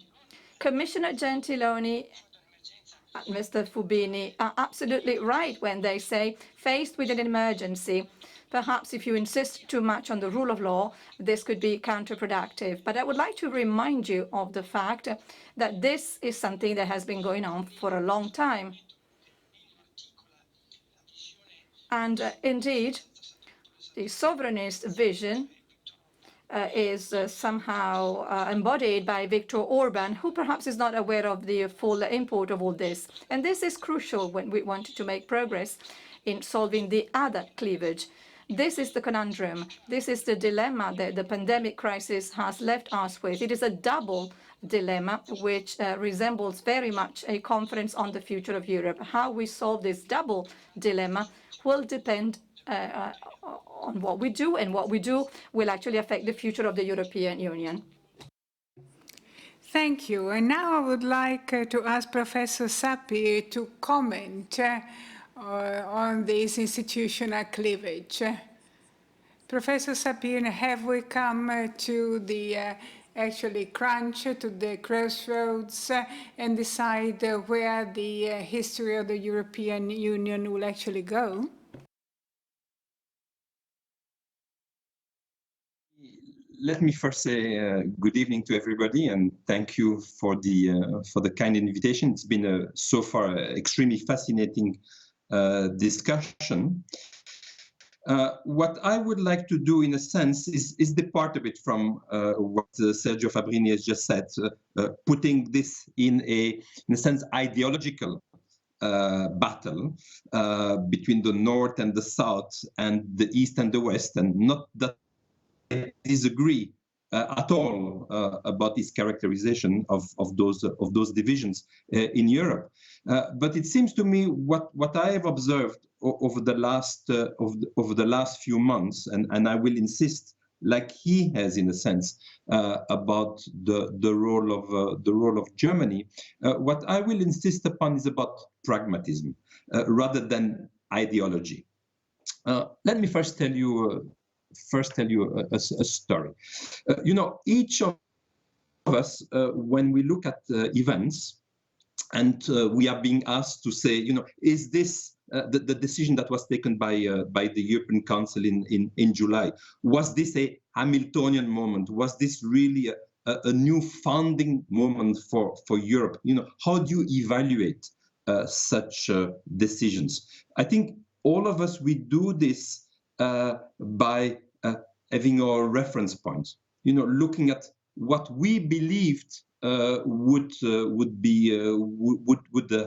Commissioner Gentiloni and Mr. Fubini are absolutely right when they say, faced with an emergency, perhaps if you insist too much on the rule of law, this could be counterproductive. But I would like to remind you of the fact that this is something that has been going on for a long time. And indeed, the sovereignist vision is somehow embodied by Viktor Orban, who perhaps is not aware of the full import of all this. And this is crucial when we want to make progress in solving the other cleavage. This is the conundrum. This is the dilemma that the pandemic crisis has left us with. It is a double dilemma which resembles very much a conference on the future of Europe. How we solve this double dilemma will depend on what we do, and what we do will actually affect the future of the European Union. Thank you. And now I would like to ask Professor Sapir to comment on this institutional cleavage. Professor Sapir, have we come to the actually crunch, to the crossroads, and decide where the history of the European Union will actually go? Let me first say good evening to everybody, and thank you for the kind invitation. It's been so far extremely fascinating discussion. What I would like to do, in a sense, is depart a bit from what Sergio Fabbrini has just said, putting this in a sense, ideological battle between the North and the South and the East and the West, and not that I disagree at all about this characterization of those divisions in Europe. But it seems to me what I have observed over the last few months, and I will insist, like he has in a sense, about the role of Germany. What I will insist upon is about pragmatism rather than ideology. Let me first tell you a story. Each of us, when we look at events, and we are being asked to say, is this the decision that was taken by the European Council in July? Was this a Hamiltonian moment? Was this really a new founding moment for Europe? How do you evaluate such decisions? I think all of us, we do this by having our reference points, looking at what we believed would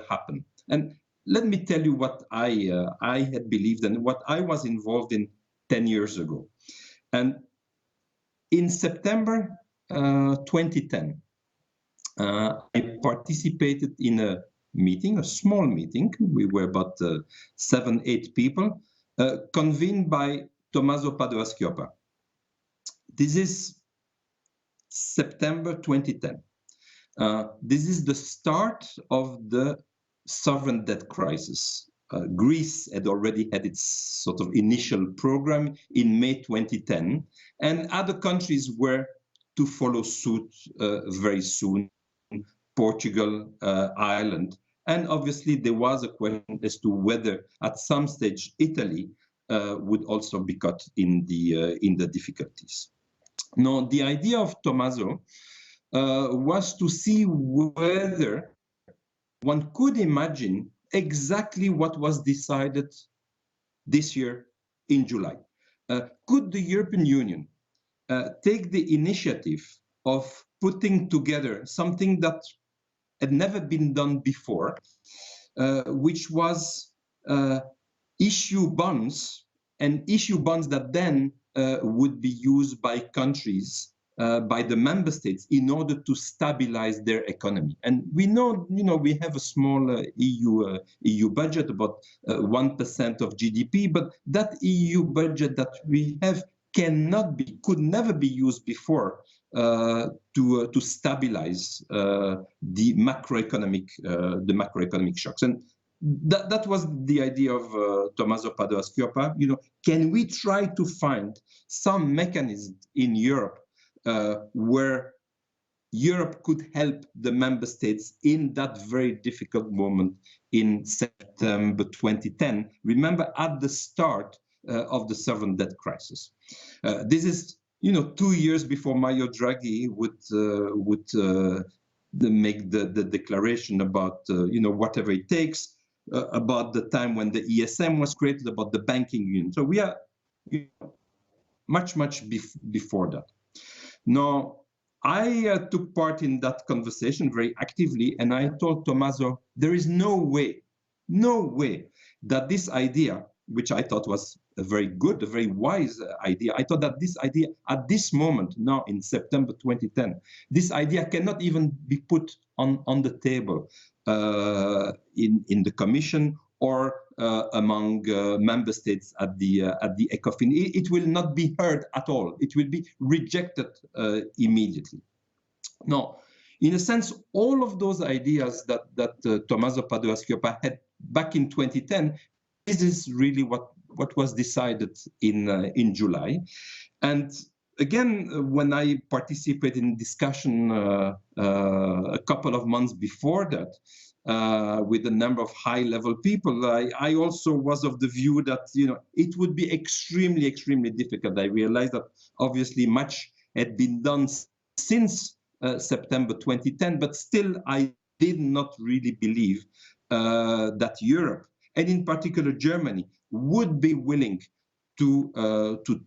happen. And let me tell you what I had believed and what I was involved in 10 years ago. And in September 2010, I participated in a meeting, a small meeting. We were about 7-8 people, convened by Tommaso Padoa-Schioppa. This is September 2010. This is the start of the sovereign debt crisis. Greece had already had its sort of initial program in May 2010, and other countries were to follow suit very soon. Portugal, Ireland, and obviously there was a question as to whether at some stage Italy would also be caught in the difficulties. Now, the idea of Tommaso was to see whether one could imagine exactly what was decided this year in July. Could the European Union take the initiative of putting together something that had never been done before, which was issue bonds, and issue bonds that then would be used by countries by the member states in order to stabilize their economy. And we know, we have a small EU budget, about 1% of GDP, but that EU budget that we have could never be used before to stabilize the macroeconomic shocks. And that was the idea of Tommaso Padoa-Schioppa. Can we try to find some mechanism in Europe where Europe could help the member states in that very difficult moment in September 2010? Remember, at the start of the sovereign debt crisis. This is, 2 years before Mario Draghi would make the declaration about, whatever it takes, about the time when the ESM was created, about the banking union. So we are much before that. Now, I took part in that conversation very actively, and I told Tommaso, there is no way that this idea, which I thought was a very good, a very wise idea, I thought that this idea at this moment, now in September 2010, this idea cannot even be put on the table in the Commission or among member states at the ECOFIN. It will not be heard at all. It will be rejected immediately. Now, in a sense, all of those ideas that Tommaso Padoa-Schioppa had back in 2010, this is really what was decided in July. And again, when I participated in discussion a couple of months before that, with a number of high-level people, I also was of the view that it would be extremely difficult. I realized that obviously much had been done since September 2010, but still I did not really believe that Europe, and in particular Germany, would be willing to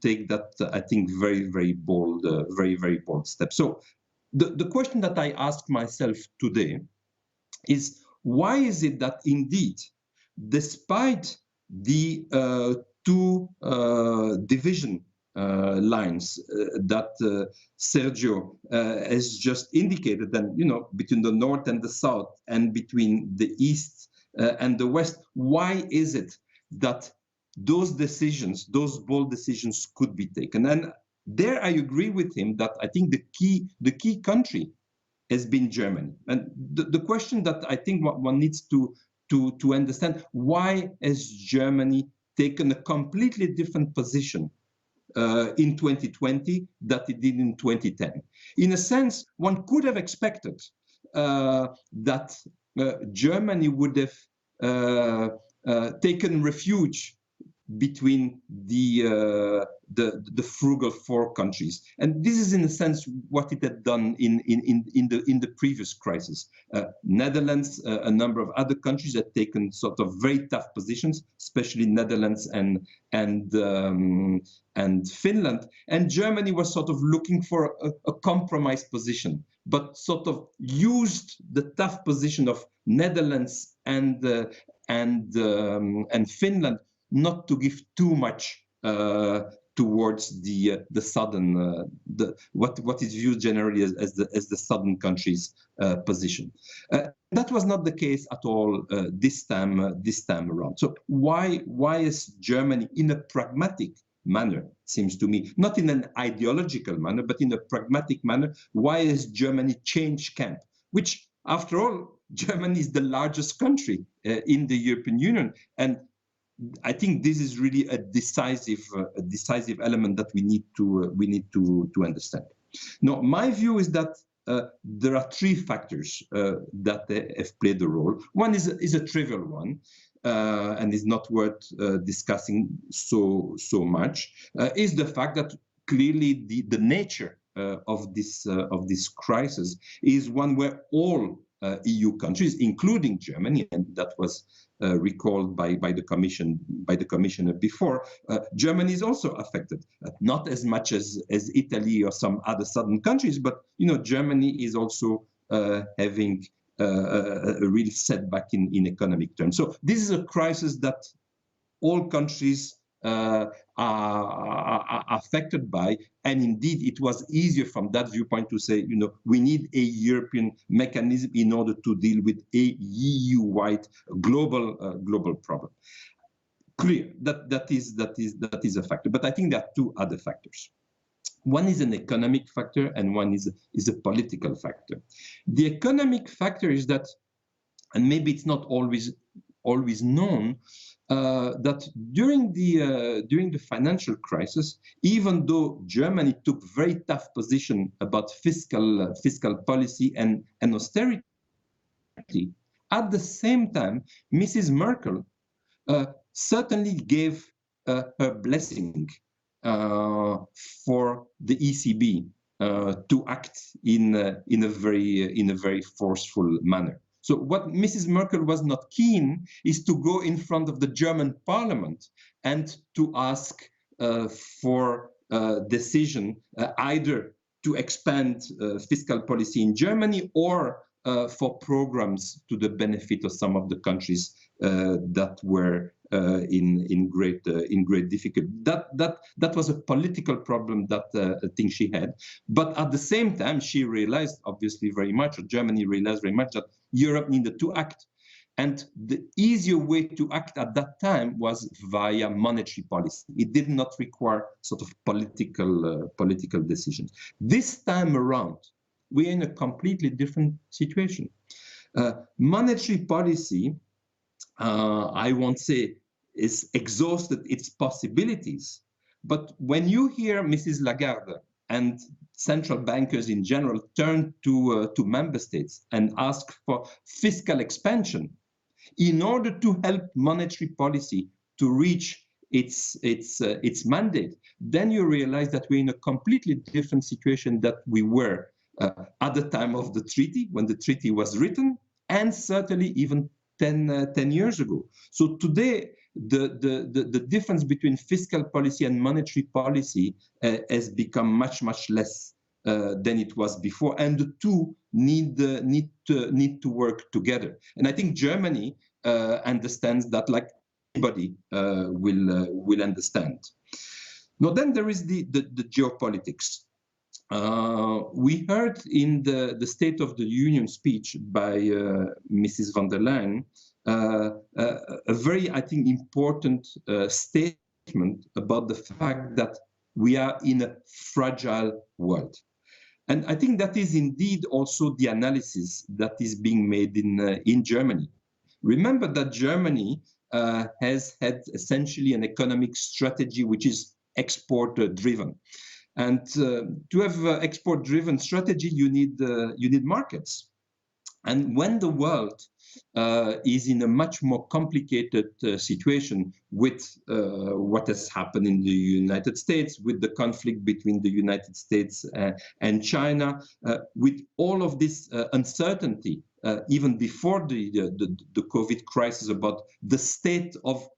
take that, I think, very bold step. So the question that I ask myself today is, why is it that indeed, despite the two division lines that Sergio has just indicated, and between the north and the south, and between the east and the west, why is it that those decisions, those bold decisions, could be taken? And there I agree with him that I think the key country has been Germany. And the question that I think one needs to understand, why has Germany taken a completely different position in 2020 that it did in 2010? In a sense, one could have expected that Germany would have taken refuge between the frugal four countries, and this is in a sense what it had done in the previous crisis. Netherlands, a number of other countries had taken sort of very tough positions, especially Netherlands and Finland, and Germany was sort of looking for a compromise position, but sort of used the tough position of Netherlands and Finland not to give too much towards the southern, what is viewed generally as the southern countries' position. That was not the case at all this time around. So why is Germany, in a pragmatic manner, seems to me, not in an ideological manner, but in a pragmatic manner, why has Germany changed camp? Which, after all, Germany is the largest country in the European Union, and I think this is really a decisive element that we need to understand. Now, my view is that there are three factors that have played a role. One is a trivial one, and is not worth discussing so much. Is the fact that clearly the nature of this crisis is one where all EU countries, including Germany, and that was recalled by the commissioner before, Germany is also affected, not as much as Italy or some other southern countries, but Germany is also having a real setback in economic terms. So this is a crisis that all countries are affected by, And indeed, it was easier from that viewpoint to say, we need a European mechanism in order to deal with a EU-wide global problem. Clear that is a factor. But I think there are two other factors. One is an economic factor and one is a political factor. The economic factor is that, and maybe it's not always known, that during the financial crisis, even though Germany took very tough position about fiscal policy and austerity, at the same time, Mrs. Merkel certainly gave her blessing for the ECB to act in a very forceful manner. So what Mrs. Merkel was not keen is to go in front of the German parliament and to ask for a decision either to expand fiscal policy in Germany or for programs to the benefit of some of the countries that were in great difficulty. That was a political problem that I think she had. But at the same time, she realized, obviously, very much, or Germany realized very much, that Europe needed to act. And the easier way to act at that time was via monetary policy. It did not require sort of political decisions. This time around, we're in a completely different situation. Monetary policy, I won't say, is exhausted its possibilities. But when you hear Mrs. Lagarde and central bankers in general turn to member states and ask for fiscal expansion in order to help monetary policy to reach its mandate, then you realize that we're in a completely different situation that we were at the time of the treaty, when the treaty was written, and certainly even 10 years ago. So today, the difference between fiscal policy and monetary policy has become much less than it was before, and the two need to work together. And I think Germany understands that, like anybody will understand. Now, then there is the geopolitics. We heard in the State of the Union speech by Mrs. von der Leyen a very, I think, important statement about the fact that we are in a fragile world. And I think that is indeed also the analysis that is being made in Germany. Remember that Germany has had essentially an economic strategy which is export-driven. And to have an export-driven strategy, you need markets. And when the world is in a much more complicated situation with what has happened in the United States, with the conflict between the United States and China, with all of this uncertainty, even before the COVID crisis about the state of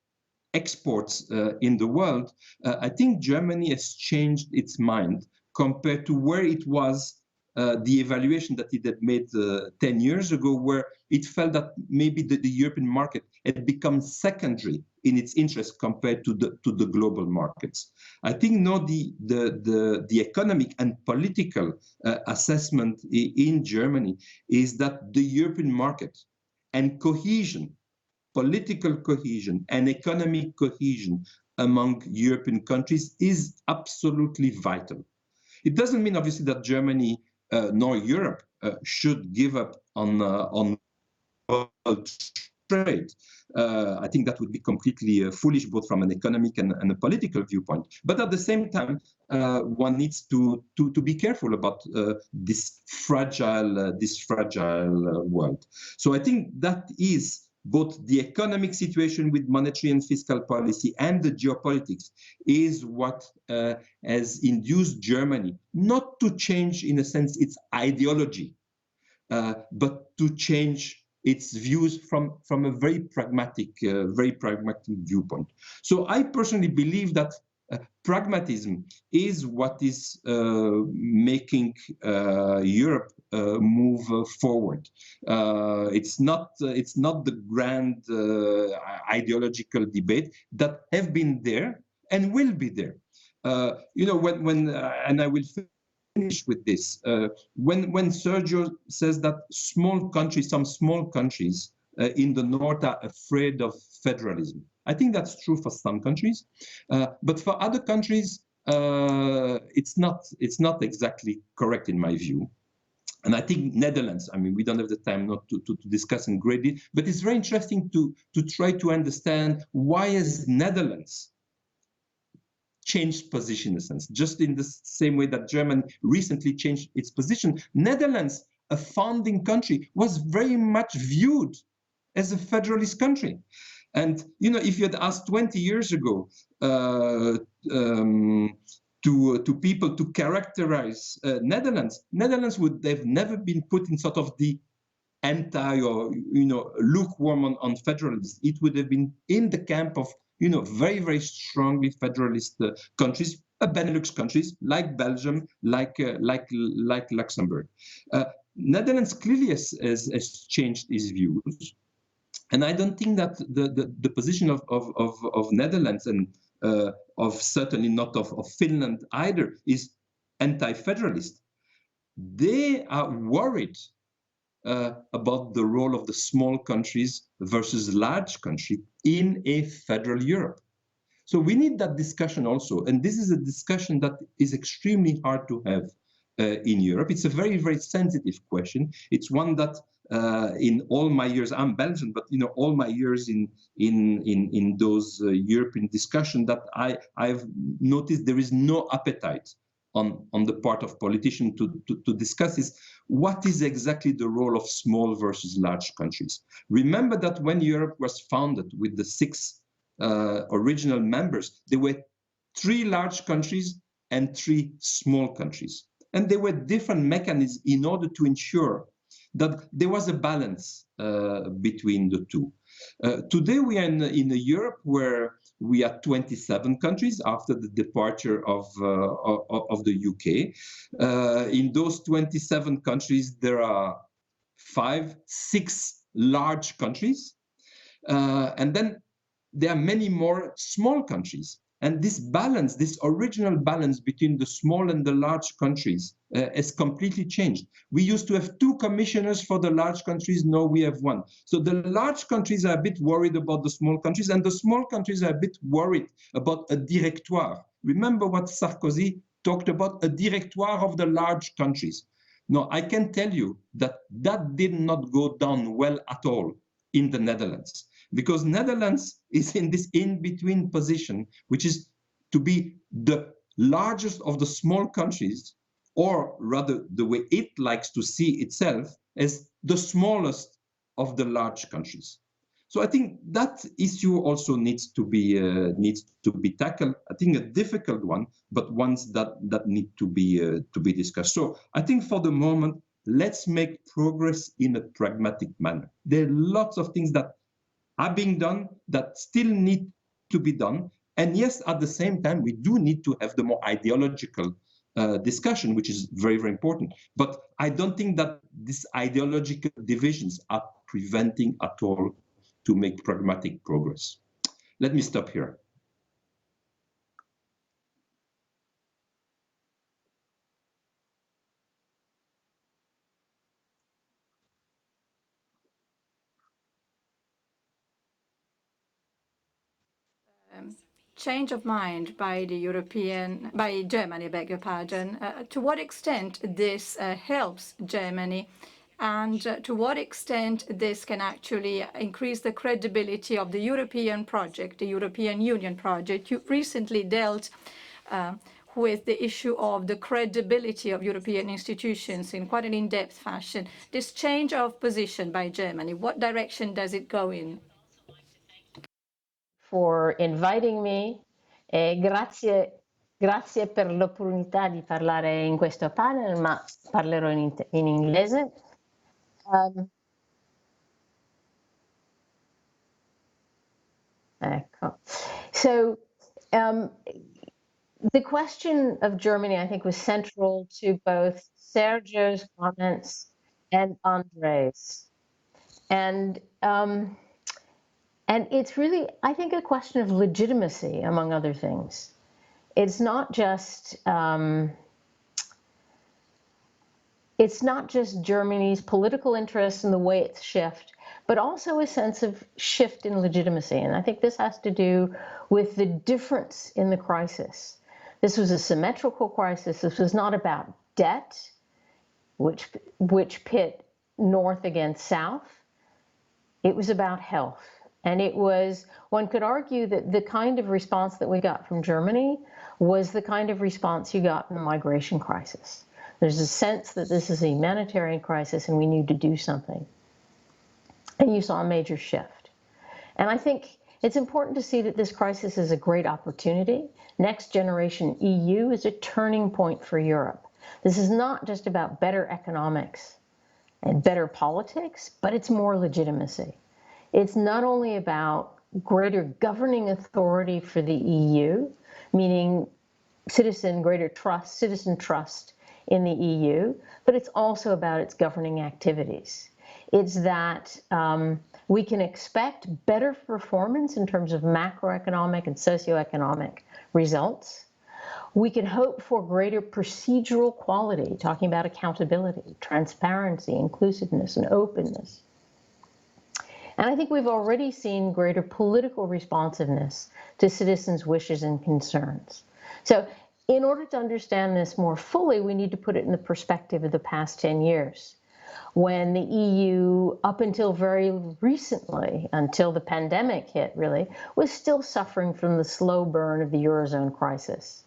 exports in the world, I think Germany has changed its mind compared to where it was, the evaluation that it had made 10 years ago, where it felt that maybe the European market had become secondary in its interest compared to the global markets. I think now the economic and political assessment in Germany is that the European market and cohesion, political cohesion and economic cohesion among European countries is absolutely vital. It doesn't mean, obviously, that Germany nor Europe should give up on world trade. I think that would be completely foolish, both from an economic and a political viewpoint. But at the same time, one needs to be careful about this fragile world. So I think that is both the economic situation with monetary and fiscal policy and the geopolitics is what has induced Germany not to change, in a sense, its ideology, but to change its views from a very pragmatic viewpoint. So I personally believe that pragmatism is what is making Europe move forward. It's not the grand ideological debate that have been there and will be there. and I will finish with this. When Sergio says that some small countries in the north are afraid of federalism, I think that's true for some countries, but for other countries, it's not exactly correct in my view. And I think Netherlands, I mean, we don't have the time not to discuss in great detail, but it's very interesting to try to understand why has Netherlands changed position in a sense, just in the same way that Germany recently changed its position. Netherlands, a founding country, was very much viewed as a federalist country. And, if you had asked 20 years ago to people to characterize Netherlands would have never been put in sort of the anti or, lukewarm on federalists. It would have been in the camp of, very, very strongly federalist countries, Benelux countries like Belgium, like Luxembourg. Netherlands clearly has changed its views. And I don't think that the position of Netherlands and of certainly not of Finland either is anti-federalist. They are worried about the role of the small countries versus large country in a federal Europe. So we need that discussion also. And this is a discussion that is extremely hard to have in Europe. It's a very, very sensitive question. It's one that in all my years, I'm Belgian, but all my years in those European discussions that I've noticed there is no appetite on the part of politicians to discuss is what is exactly the role of small versus large countries. Remember that when Europe was founded with the 6 original members, there were 3 large countries and 3 small countries. And there were different mechanisms in order to ensure that there was a balance between the two. Today we are in a Europe where we are 27 countries after the departure of the UK. In those 27 countries, there are 5, 6 large countries, and then there are many more small countries. And this balance, this original balance between the small and the large countries has completely changed. We used to have 2 commissioners for the large countries, now we have 1. So the large countries are a bit worried about the small countries, and the small countries are a bit worried about a directoire. Remember what Sarkozy talked about, a directoire of the large countries. Now, I can tell you that that did not go down well at all in the Netherlands, because Netherlands is in this in-between position, which is to be the largest of the small countries, or rather the way it likes to see itself as the smallest of the large countries. So I think that issue also needs to be tackled. I think a difficult one, but ones that need to be discussed. So I think for the moment, let's make progress in a pragmatic manner. There are lots of things that are being done that still need to be done. And yes, at the same time, we do need to have the more ideological discussion, which is very, very important. But I don't think that these ideological divisions are preventing at all to make pragmatic progress. Let me stop here. Change of mind by Germany, beg your pardon. To what extent this helps Germany, and to what extent this can actually increase the credibility of the European project, the European Union project? You recently dealt with the issue of the credibility of European institutions in quite an in-depth fashion. This change of position by Germany, what direction does it go in? For inviting me. Grazie per l'opportunità di parlare in questo panel, ma parlerò in inglese. Ecco. So the question of Germany, I think, was central to both Sergio's comments and André's. And it's really, I think, a question of legitimacy, among other things. it's not just Germany's political interests and the way it's shifted, but also a sense of shift in legitimacy. And I think this has to do with the difference in the crisis. This was a symmetrical crisis. This was not about debt, which pit North against South. It was about health. And it was, one could argue that the kind of response that we got from Germany was the kind of response you got in the migration crisis. There's a sense that this is a humanitarian crisis and we need to do something. And you saw a major shift. And I think it's important to see that this crisis is a great opportunity. Next generation EU is a turning point for Europe. This is not just about better economics and better politics, but it's more legitimacy. It's not only about greater governing authority for the EU, meaning greater trust, citizen trust in the EU, but it's also about its governing activities. It's that we can expect better performance in terms of macroeconomic and socioeconomic results. We can hope for greater procedural quality, talking about accountability, transparency, inclusiveness, and openness. And I think we've already seen greater political responsiveness to citizens' wishes and concerns. So in order to understand this more fully, we need to put it in the perspective of the past 10 years, when the EU, up until very recently, until the pandemic hit really, was still suffering from the slow burn of the Eurozone crisis.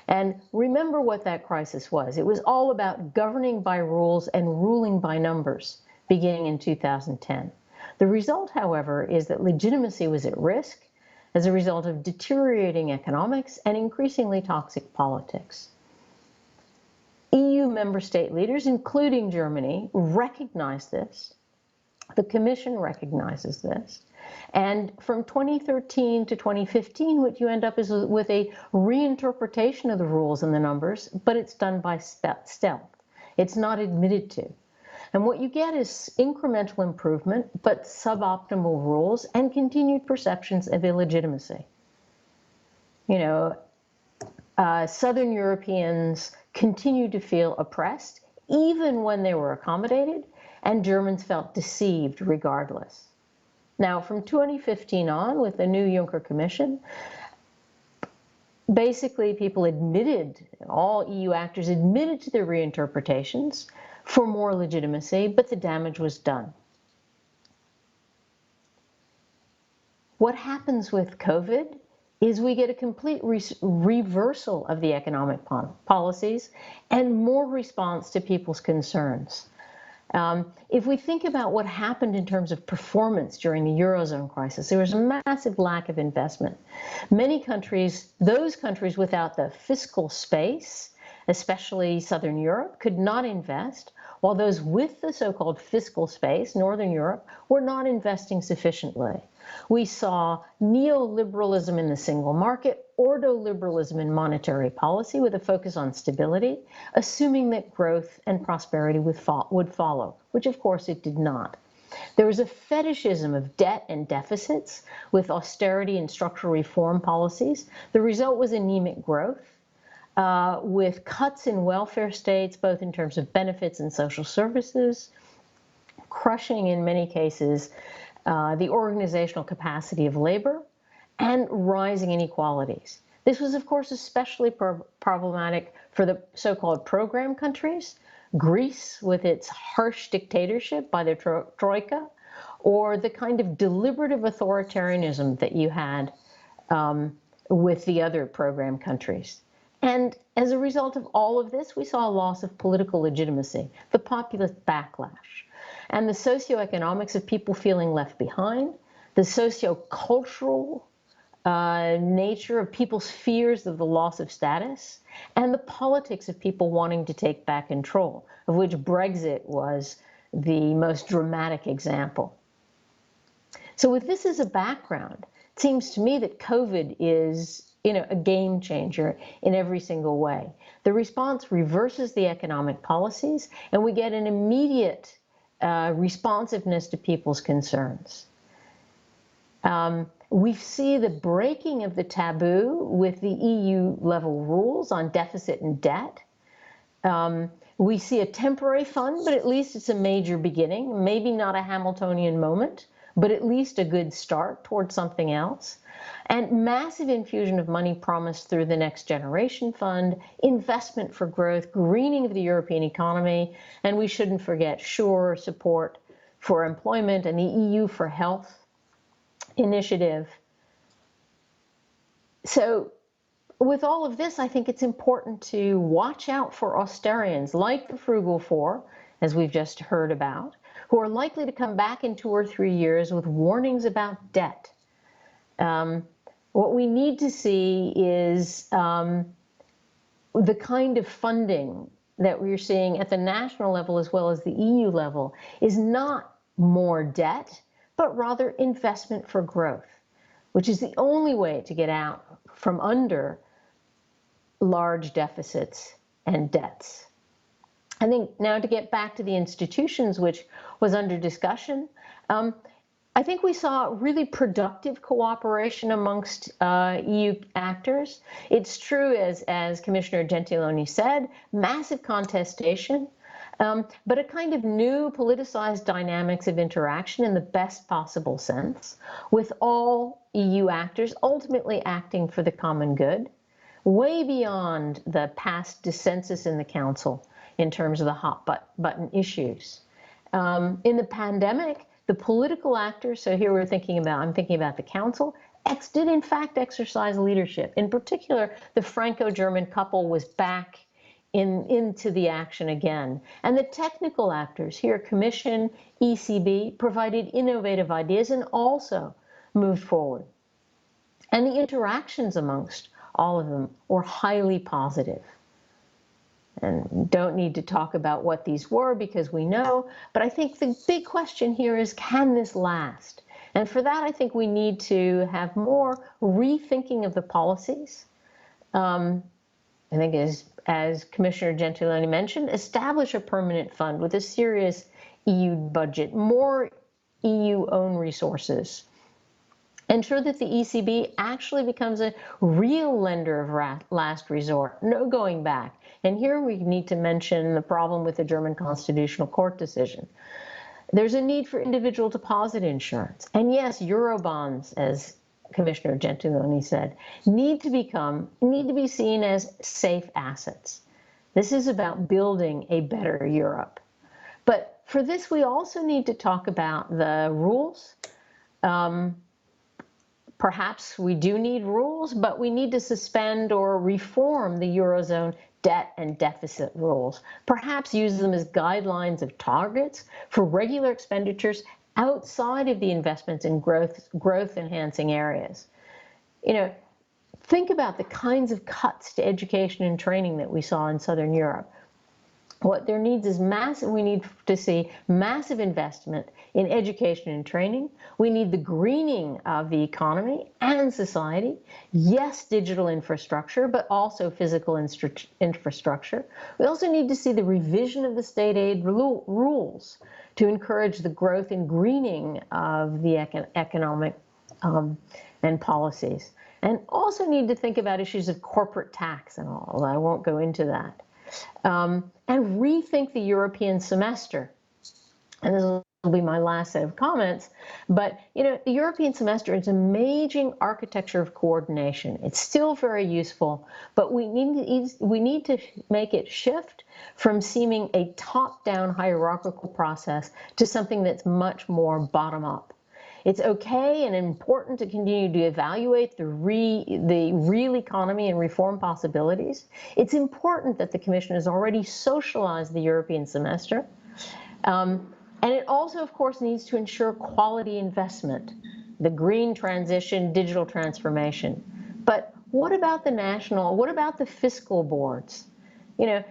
And remember what that crisis was. It was all about governing by rules and ruling by numbers, beginning in 2010. The result, however, is that legitimacy was at risk as a result of deteriorating economics and increasingly toxic politics. EU member state leaders, including Germany, recognize this. The Commission recognizes this. And from 2013 to 2015, what you end up is with a reinterpretation of the rules and the numbers, but it's done by stealth. It's not admitted to. And what you get is incremental improvement, but suboptimal rules and continued perceptions of illegitimacy. You know, Southern Europeans continued to feel oppressed, even when they were accommodated, and Germans felt deceived regardless. Now, from 2015 on, with the new Juncker Commission, basically people admitted, all EU actors admitted to their reinterpretations for more legitimacy, but the damage was done. What happens with COVID is we get a complete reversal of the economic policies and more response to people's concerns. If we think about what happened in terms of performance during the Eurozone crisis, there was a massive lack of investment. Many countries, those countries without the fiscal space, especially Southern Europe, could not invest, while those with the so-called fiscal space, Northern Europe, were not investing sufficiently. We saw neoliberalism in the single market, ordoliberalism in monetary policy with a focus on stability, assuming that growth and prosperity would follow, which of course it did not. There was a fetishism of debt and deficits with austerity and structural reform policies. The result was anemic growth, with cuts in welfare states, both in terms of benefits and social services, crushing in many cases the organizational capacity of labor, and rising inequalities. This was, of course, especially problematic for the so-called program countries, Greece with its harsh dictatorship by the Troika, or the kind of deliberative authoritarianism that you had with the other program countries. And as a result of all of this, we saw a loss of political legitimacy, the populist backlash, and the socioeconomics of people feeling left behind, the sociocultural nature of people's fears of the loss of status, and the politics of people wanting to take back control, of which Brexit was the most dramatic example. So with this as a background, it seems to me that COVID is a game changer in every single way. The response reverses the economic policies, and we get an immediate responsiveness to people's concerns. We see the breaking of the taboo with the EU level rules on deficit and debt. We see a temporary fund, but at least it's a major beginning, maybe not a Hamiltonian moment, but at least a good start towards something else. And massive infusion of money promised through the Next Generation Fund, investment for growth, greening of the European economy, and we shouldn't forget SURE, support for employment, and the EU for Health initiative. So with all of this, I think it's important to watch out for austerians like the Frugal Four, as we've just heard about, who are likely to come back in 2 or 3 years with warnings about debt. What we need to see is the kind of funding that we're seeing at the national level as well as the EU level is not more debt, but rather investment for growth, which is the only way to get out from under large deficits and debts. I think now to get back to the institutions, which was under discussion, I think we saw really productive cooperation amongst EU actors. It's true, as Commissioner Gentiloni said, massive contestation, but a kind of new politicized dynamics of interaction in the best possible sense, with all EU actors ultimately acting for the common good, way beyond the past dissensus in the Council in terms of the hot button issues. In the pandemic, the political actors, so here I'm thinking about the Council, did in fact exercise leadership. In particular, the Franco-German couple was back into the action again. And the technical actors here, Commission, ECB, provided innovative ideas and also moved forward. And the interactions amongst all of them were highly positive. And don't need to talk about what these were because we know, but I think the big question here is, can this last? And for that, I think we need to have more rethinking of the policies. I think as Commissioner Gentiloni mentioned, establish a permanent fund with a serious EU budget, more EU own resources. Ensure that the ECB actually becomes a real lender of last resort, no going back. And here we need to mention the problem with the German Constitutional Court decision. There's a need for individual deposit insurance. And yes, Eurobonds, as Commissioner Gentiloni said, need to be seen as safe assets. This is about building a better Europe. But for this, we also need to talk about the rules. Perhaps we do need rules, but we need to suspend or reform the Eurozone debt and deficit rules. Perhaps use them as guidelines of targets for regular expenditures outside of the investments in growth-enhancing areas. You know, think about the kinds of cuts to education and training that we saw in Southern Europe. What there needs is we need to see massive investment in education and training. We need the greening of the economy and society. Yes, digital infrastructure, but also physical infrastructure. We also need to see the revision of the state aid rules to encourage the growth and greening of the economic and policies. And also need to think about issues of corporate tax and all. I won't go into that. And rethink the European semester. And this will be my last set of comments. But, you know, the European semester is an amazing architecture of coordination. It's still very useful, but we need to make it shift from seeming a top-down hierarchical process to something that's much more bottom-up. It's okay and important to continue to evaluate the real economy and reform possibilities. It's important that the Commission has already socialized the European semester. And it also, of course, needs to ensure quality investment, the green transition, digital transformation. But what about the fiscal boards? You know,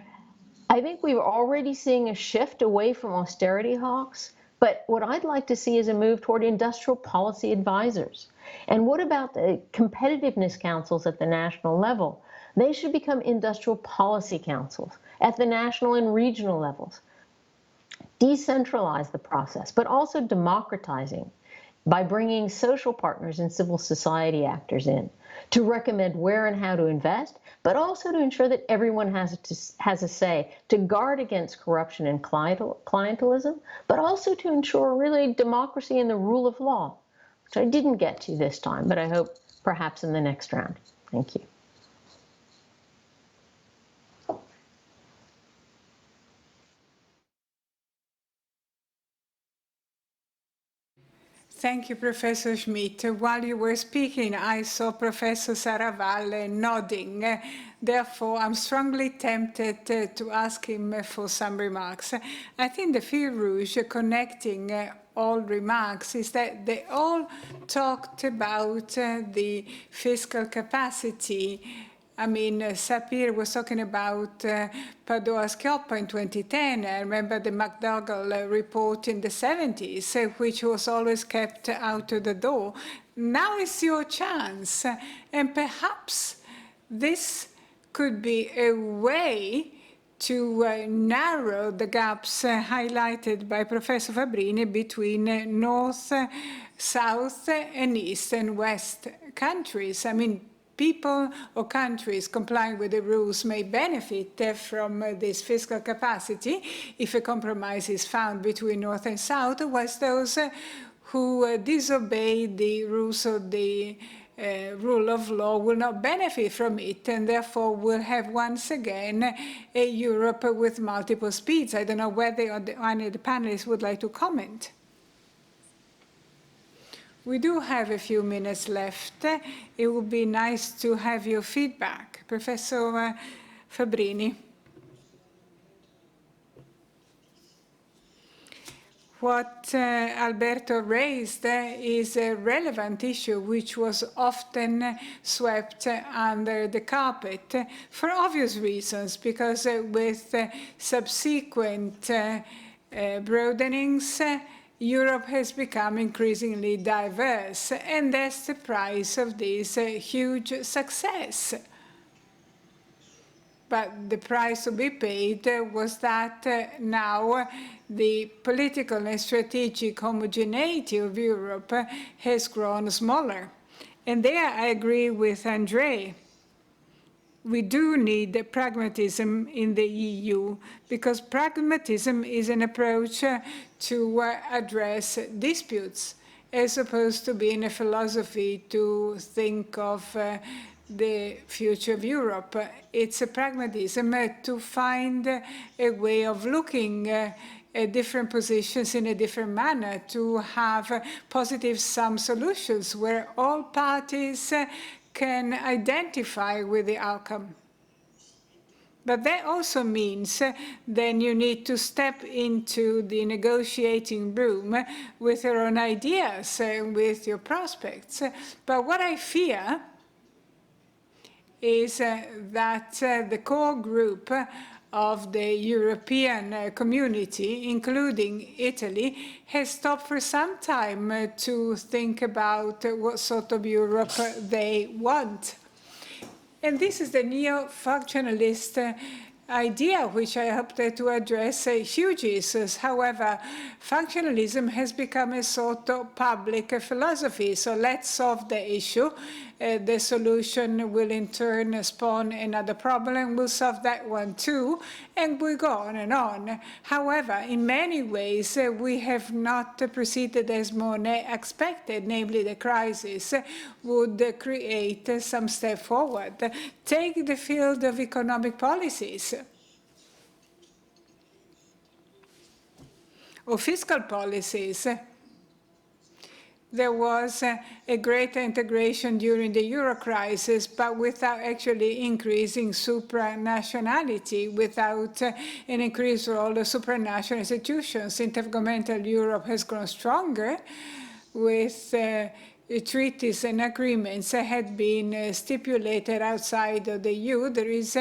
I think we're already seeing a shift away from austerity hawks. But what I'd like to see is a move toward industrial policy advisors. And what about the competitiveness councils at the national level? They should become industrial policy councils at the national and regional levels. Decentralize the process, but also democratizing by bringing social partners and civil society actors in to recommend where and how to invest, but also to ensure that everyone has a say, to guard against corruption and clientelism, but also to ensure really democracy and the rule of law, which I didn't get to this time, but I hope perhaps in the next round. Thank you. Thank you, Professor Schmidt. While you were speaking, I saw Professor Saravalle nodding. Therefore, I'm strongly tempted to ask him for some remarks. I think the fil rouge connecting all remarks is that they all talked about the fiscal capacity. I mean, Sapir was talking about Padua Schioppa in 2010. I remember the McDougall report in the 70s, which was always kept out of the door. Now is your chance. And perhaps this could be a way to narrow the gaps highlighted by Professor Fabbrini between North, South, and East and West countries. I mean, people or countries complying with the rules may benefit from this fiscal capacity if a compromise is found between North and South, whilst those who disobey the rules of the rule of law will not benefit from it, and therefore will have once again a Europe with multiple speeds. I don't know whether any of the panelists would like to comment. We do have a few minutes left. It would be nice to have your feedback. Professor Fabbrini. What Alberto raised is a relevant issue which was often swept under the carpet for obvious reasons, because with subsequent broadenings, Europe has become increasingly diverse, and that's the price of this huge success. But the price to be paid was that now the political and strategic homogeneity of Europe has grown smaller. And there I agree with André. We do need pragmatism in the EU, because pragmatism is an approach to address disputes, as opposed to being a philosophy to think of the future of Europe. It's a pragmatism to find a way of looking at different positions in a different manner, to have positive sum solutions where all parties can identify with the outcome. But that also means then you need to step into the negotiating room with your own ideas, with your prospects. But what I fear is that the core group of the European community, including Italy, has stopped for some time to think about what sort of Europe they want. And this is the neo-functionalist idea, which I hope to address huge issues. However, functionalism has become a sort of public philosophy. So let's solve the issue. The solution will in turn spawn another problem. We'll solve that one too, and we go on and on. However, in many ways, we have not proceeded as Monet expected, namely the crisis would create some step forward. Take the field of economic policies or fiscal policies. There was a greater integration during the euro crisis, but without actually increasing supranationality, without an increased role of supranational institutions. Intergovernmental Europe has grown stronger with treaties and agreements that had been stipulated outside of the EU. There is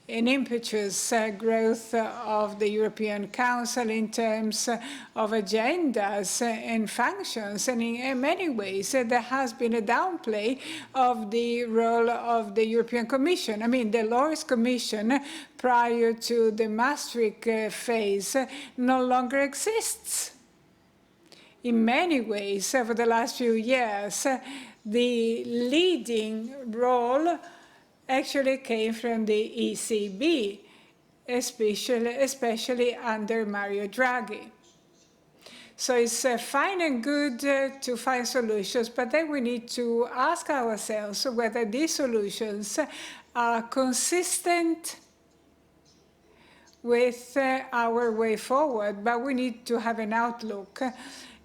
an impetuous growth of the European Council in terms of agendas and functions. And in many ways, there has been a downplay of the role of the European Commission. I mean, the Loris Commission, prior to the Maastricht phase, no longer exists. in many ways over the last few years, the leading role actually came from the ECB, especially under Mario Draghi. So it's fine and good to find solutions, but then we need to ask ourselves whether these solutions are consistent with our way forward, but we need to have an outlook.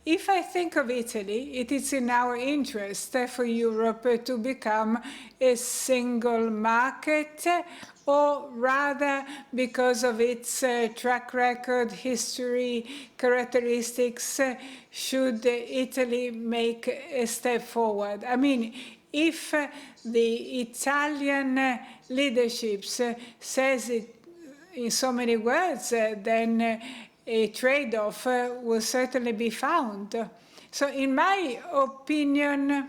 If I think of Italy, it is in our interest for Europe to become a single market, or rather because of its track record, history, characteristics, should Italy make a step forward? I mean, if the Italian leadership says it in so many words, then a trade-off will certainly be found. So in my opinion,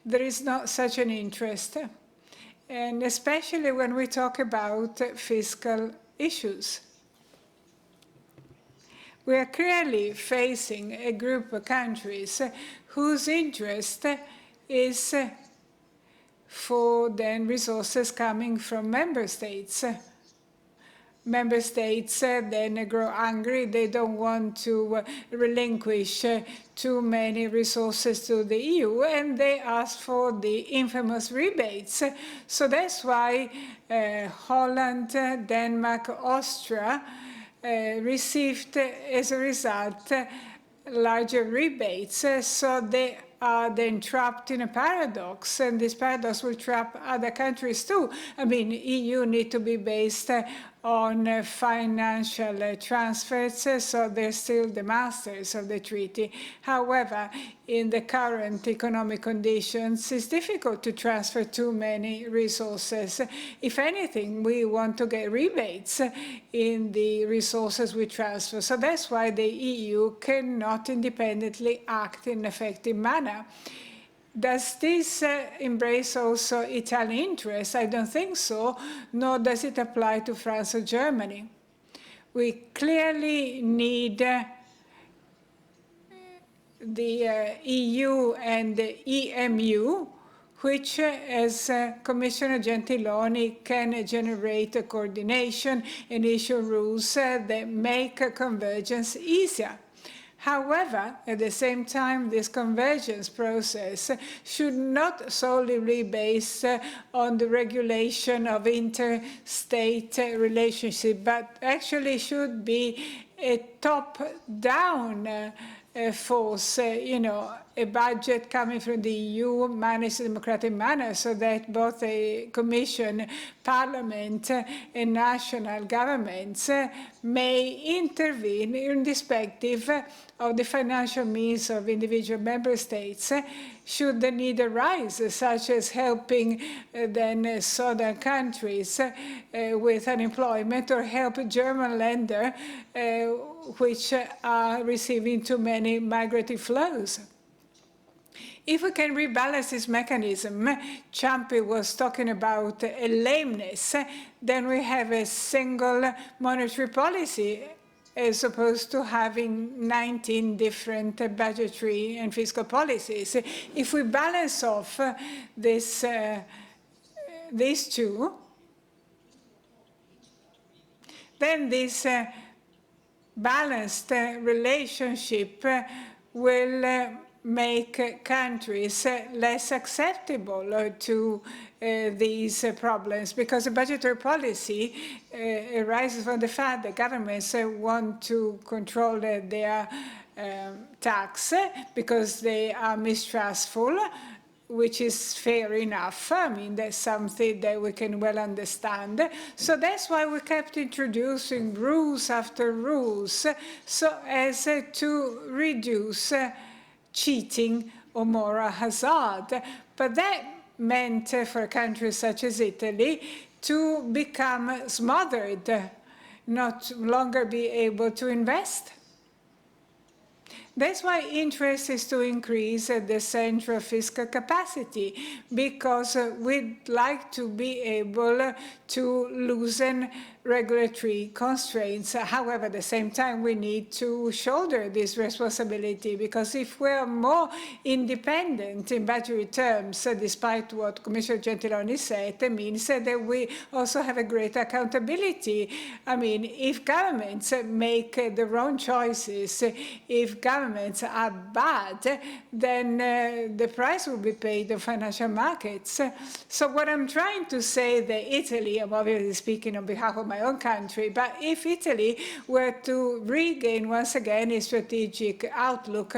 there is not such an interest, and especially when we talk about fiscal issues. We are clearly facing a group of countries whose interest is for then resources coming from member states. Member states then grow angry. They don't want to relinquish too many resources to the EU, and they ask for the infamous rebates. So that's why Holland, Denmark, Austria received, as a result, larger rebates. So they are then trapped in a paradox, and this paradox will trap other countries too. I mean, EU need to be based on financial transfers, so they're still the masters of the treaty. However, in the current economic conditions, it's difficult to transfer too many resources. If anything, we want to get rebates in the resources we transfer. So that's why the EU cannot independently act in an effective manner. Does this embrace also Italian interests? I don't think so, nor does it apply to France or Germany. We clearly need the EU and the EMU, which, as Commissioner Gentiloni, can generate a coordination and issue rules that make convergence easier. However, at the same time, this convergence process should not solely be based on the regulation of interstate relationship, but actually should be a top-down force, a budget coming from the EU managed in a democratic manner, so that both the Commission, Parliament, and national governments may intervene irrespective of the financial means of individual member states, should the need arise, such as helping then southern countries with unemployment, or help German lenders which are receiving too many migratory flows. If we can rebalance this mechanism, Ciampi was talking about a lameness, then we have a single monetary policy as opposed to having 19 different budgetary and fiscal policies. If we balance off these two, then this balanced relationship will make countries less acceptable to these problems, because the budgetary policy arises from the fact that governments want to control their tax because they are mistrustful, which is fair enough. I mean, that's something that we can well understand. So that's why we kept introducing rules after rules, so as to reduce cheating or moral hazard. But that meant for a country such as Italy to become smothered, not longer be able to invest. That's why interest is to increase the central fiscal capacity, because we'd like to be able to loosen regulatory constraints. However, at the same time, we need to shoulder this responsibility, because if we're more independent in budgetary terms, despite what Commissioner Gentiloni said, it means that we also have a greater accountability. I mean, if governments make the wrong choices, if governments are bad, then the price will be paid on financial markets. So what I'm trying to say that Italy, I'm obviously speaking on behalf of my own country, but if Italy were to regain once again its strategic outlook,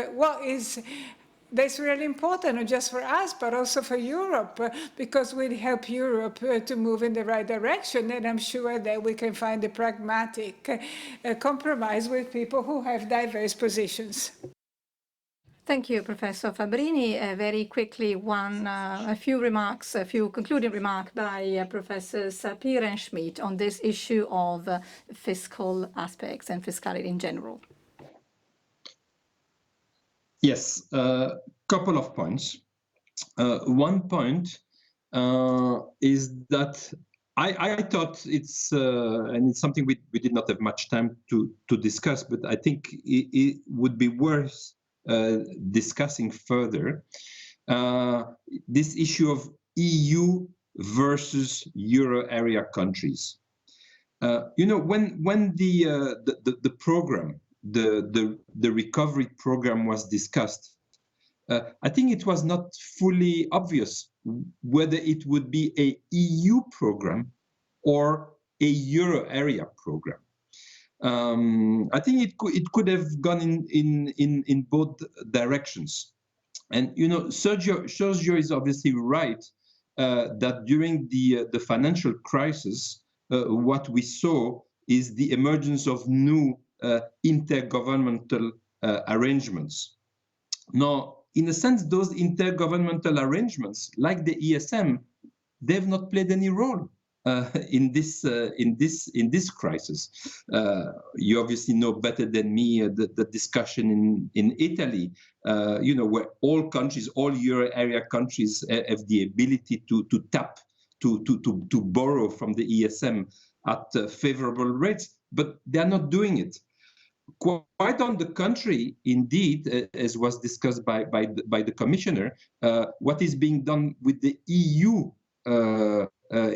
that's really important, not just for us, but also for Europe, because we'll help Europe to move in the right direction. And I'm sure that we can find a pragmatic compromise with people who have diverse positions. Thank you, Professor Fabbrini. Very quickly, a few concluding remarks by Professors Sapir and Schmidt on this issue of fiscal aspects and fiscality in general. Yes, couple of points. One point is that I thought it's, and it's something we did not have much time to discuss, but I think it would be worth discussing further, this issue of EU versus Euro area countries. You know, when the program, the recovery program was discussed, I think it was not fully obvious whether it would be a EU program or a Euro area program. I think it could have gone in both directions. And you know, Sergio is obviously right that during the financial crisis, what we saw is the emergence of new intergovernmental arrangements. Now, in a sense, those intergovernmental arrangements, like the ESM, they've not played any role in this crisis. You obviously know better than me the discussion in Italy, you know, where all countries, all Euro area countries, have the ability to tap, to borrow from the ESM at favorable rates, but they're not doing it. Quite on the contrary, indeed, as was discussed by the Commissioner, what is being done with the EU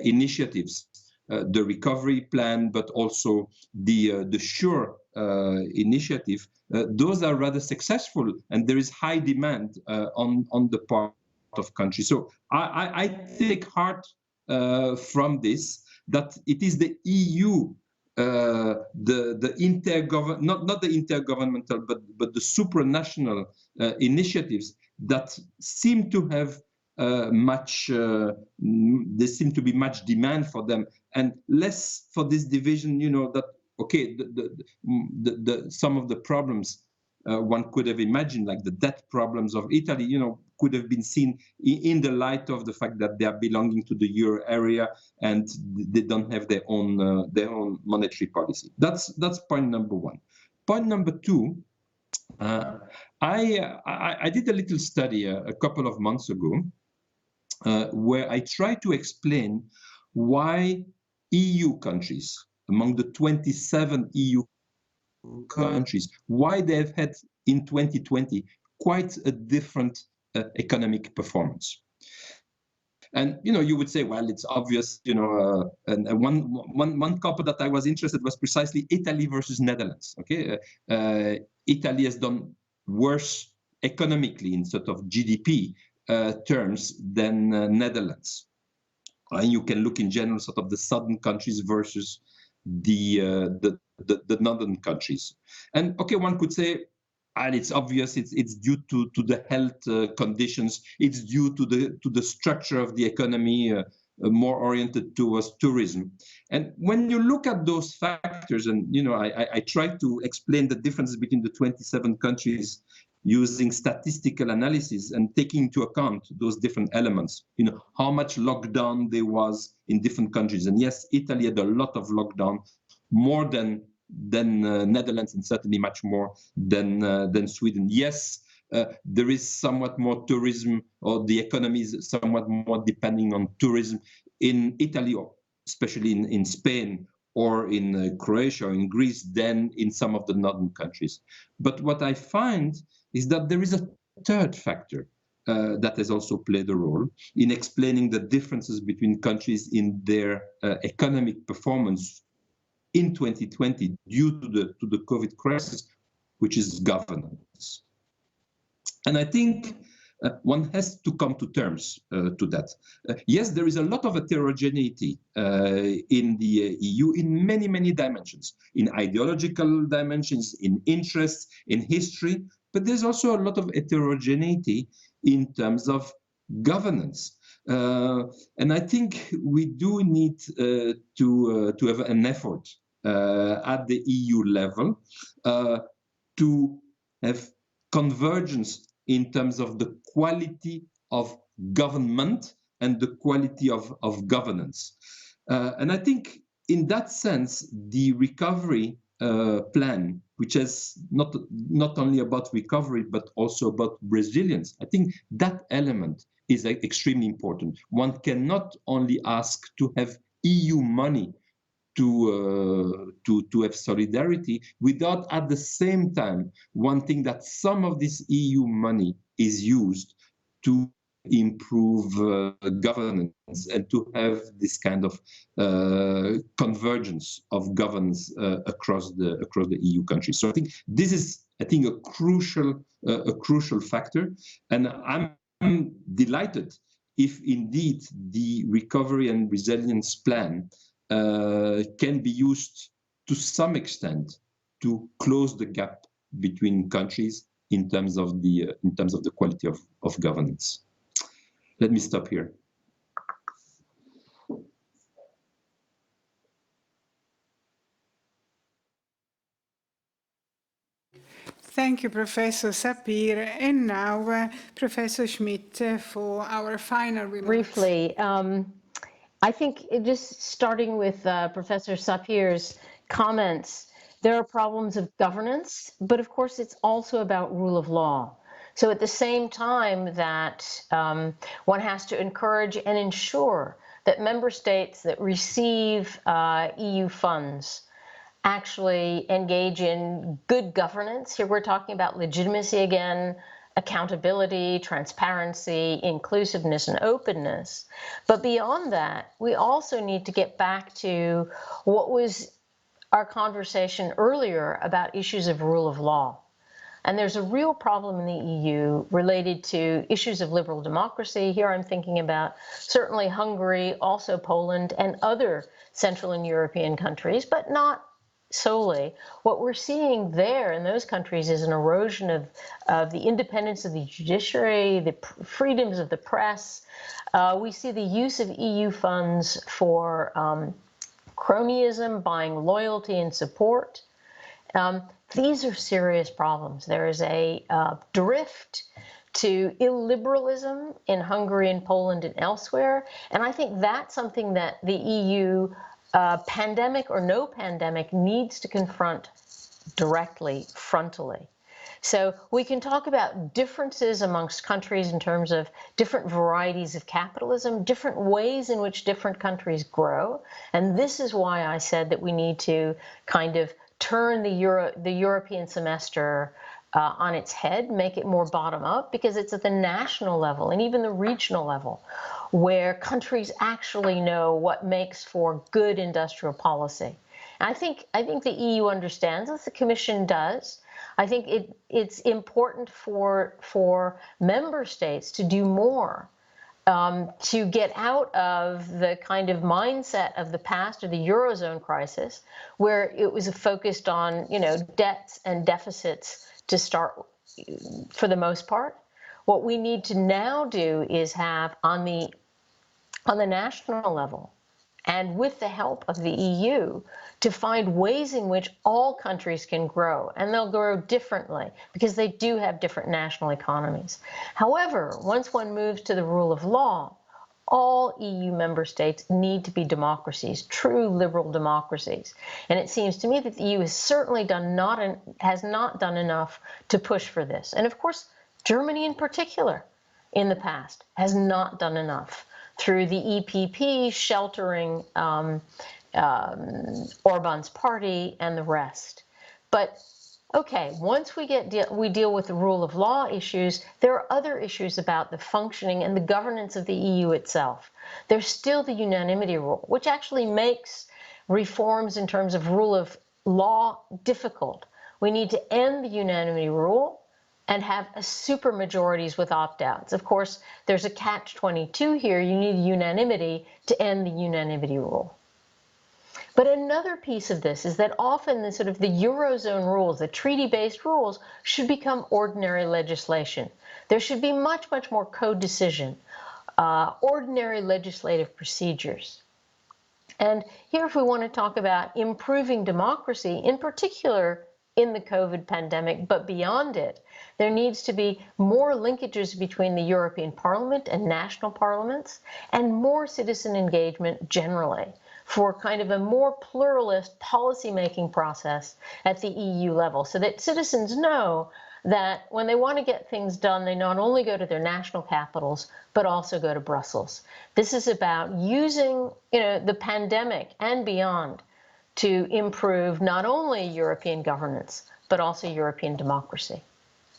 initiatives, the recovery plan, but also the SURE initiative, those are rather successful, and there is high demand on the part of countries. So I take heart from this, that it is the EU, not the intergovernmental, but the supranational initiatives that seem to have there seem to be much demand for them, and less for this division. You know that okay, some of the problems one could have imagined, like the debt problems of Italy, you know, could have been seen in the light of the fact that they are belonging to the Euro area and they don't have their own monetary policy. That's point number one. Point number two, I did a little study a couple of months ago where I tried to explain why EU countries, among the 27 EU countries, why they've had in 2020 quite a different economic performance. And you know, you would say, well, it's obvious, you know, and one couple that I was interested was precisely Italy versus Netherlands. Okay, Italy has done worse economically in sort of GDP terms than Netherlands. And you can look in general sort of the southern countries versus the northern countries. And okay, one could say, and it's obvious, it's due to the health conditions, it's due to the structure of the economy, more oriented towards tourism. And when you look at those factors, and you know, I try to explain the differences between the 27 countries using statistical analysis and taking into account those different elements, you know, how much lockdown there was in different countries. And yes, Italy had a lot of lockdown, more than than Netherlands, and certainly much more than Sweden. Yes, there is somewhat more tourism, or the economy is somewhat more depending on tourism in Italy, or especially in Spain, or in Croatia or in Greece, than in some of the northern countries. But what I find is that there is a third factor that has also played a role in explaining the differences between countries in their economic performance in 2020 due to the COVID crisis, which is governance. And I think one has to come to terms to that. Yes, there is a lot of heterogeneity in the EU in many, many dimensions, in ideological dimensions, in interests, in history, but there's also a lot of heterogeneity in terms of governance. And I think we do need to have an effort at the EU level to have convergence in terms of the quality of government and the quality of governance. And I think in that sense, the recovery plan, which is not only about recovery, but also about resilience, I think that element is extremely important. One cannot only ask to have EU money to have solidarity without at the same time wanting that some of this EU money is used to improve governance and to have this kind of convergence of governance across the EU countries. So I think this is, a crucial factor, and I'm delighted if indeed the recovery and resilience plan can be used to some extent to close the gap between countries in terms of the quality of governance. Let me stop here. Thank you, Professor Sapir. And now, Professor Schmidt, for our final remarks. Briefly, I think just starting with Professor Sapir's comments, there are problems of governance, but of course it's also about rule of law. So at the same time that one has to encourage and ensure that member states that receive EU funds actually engage in good governance. Here we're talking about legitimacy again, accountability, transparency, inclusiveness, and openness. But beyond that, we also need to get back to what was our conversation earlier about issues of rule of law. And there's a real problem in the EU related to issues of liberal democracy. Here I'm thinking about certainly Hungary, also Poland, and other Central and European countries, but not solely. What we're seeing there in those countries is an erosion of the independence of the judiciary, the freedoms of the press. We see the use of EU funds for cronyism, buying loyalty and support. These are serious problems. There is a drift to illiberalism in Hungary and Poland and elsewhere. And I think that's something that the EU, pandemic or no pandemic, needs to confront directly, frontally. So we can talk about differences amongst countries in terms of different varieties of capitalism, different ways in which different countries grow. And this is why I said that we need to kind of turn the European semester on its head, make it more bottom up, because it's at the national level and even the regional level where countries actually know what makes for good industrial policy. And I think the EU understands this, the Commission does. I think it's important for member states to do more to get out of the kind of mindset of the past or the Eurozone crisis, where it was focused on, debts and deficits to start for the most part. What we need to now do is have on the national level, and with the help of the EU, to find ways in which all countries can grow, and they'll grow differently because they do have different national economies. However, once one moves to the rule of law, all EU member states need to be democracies, true liberal democracies. And it seems to me that the EU has certainly has not done enough to push for this. And of course, Germany in particular, in the past, has not done enough through the EPP sheltering Orban's party and the rest. But okay, once we deal with the rule of law issues, there are other issues about the functioning and the governance of the EU itself. There's still the unanimity rule, which actually makes reforms in terms of rule of law difficult. We need to end the unanimity rule and have a supermajorities with opt-outs. Of course, there's a catch-22 here. You need unanimity to end the unanimity rule. But another piece of this is that often the sort of the Eurozone rules, the treaty-based rules, should become ordinary legislation. There should be much, much more co-decision, ordinary legislative procedures. And here, if we want to talk about improving democracy, in particular in the COVID pandemic, but beyond it, there needs to be more linkages between the European Parliament and national parliaments, and more citizen engagement generally, for kind of a more pluralist policy-making process at the EU level, so that citizens know that when they want to get things done, they not only go to their national capitals, but also go to Brussels. This is about using, the pandemic and beyond to improve not only European governance, but also European democracy.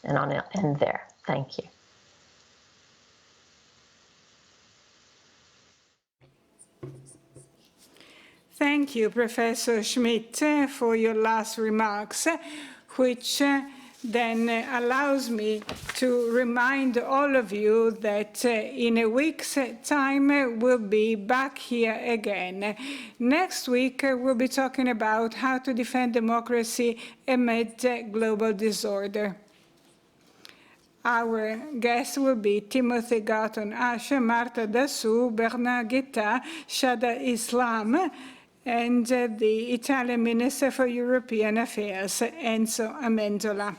And I'll end there. Thank you. Thank you, Professor Schmidt, for your last remarks, which then allows me to remind all of you that in a week's time we'll be back here again. Next week we'll be talking about how to defend democracy amid global disorder. Our guests will be Timothy Garton Asher, Marta Dassou, Bernard Guetta, Shada Islam, and the Italian Minister for European Affairs, Enzo Amendola.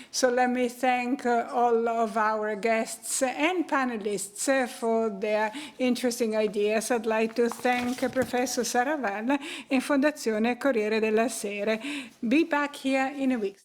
So let me thank all of our guests and panelists for their interesting ideas. I'd like to thank Professor Saravalle and Fondazione Corriere della Sera. Be back here in a week.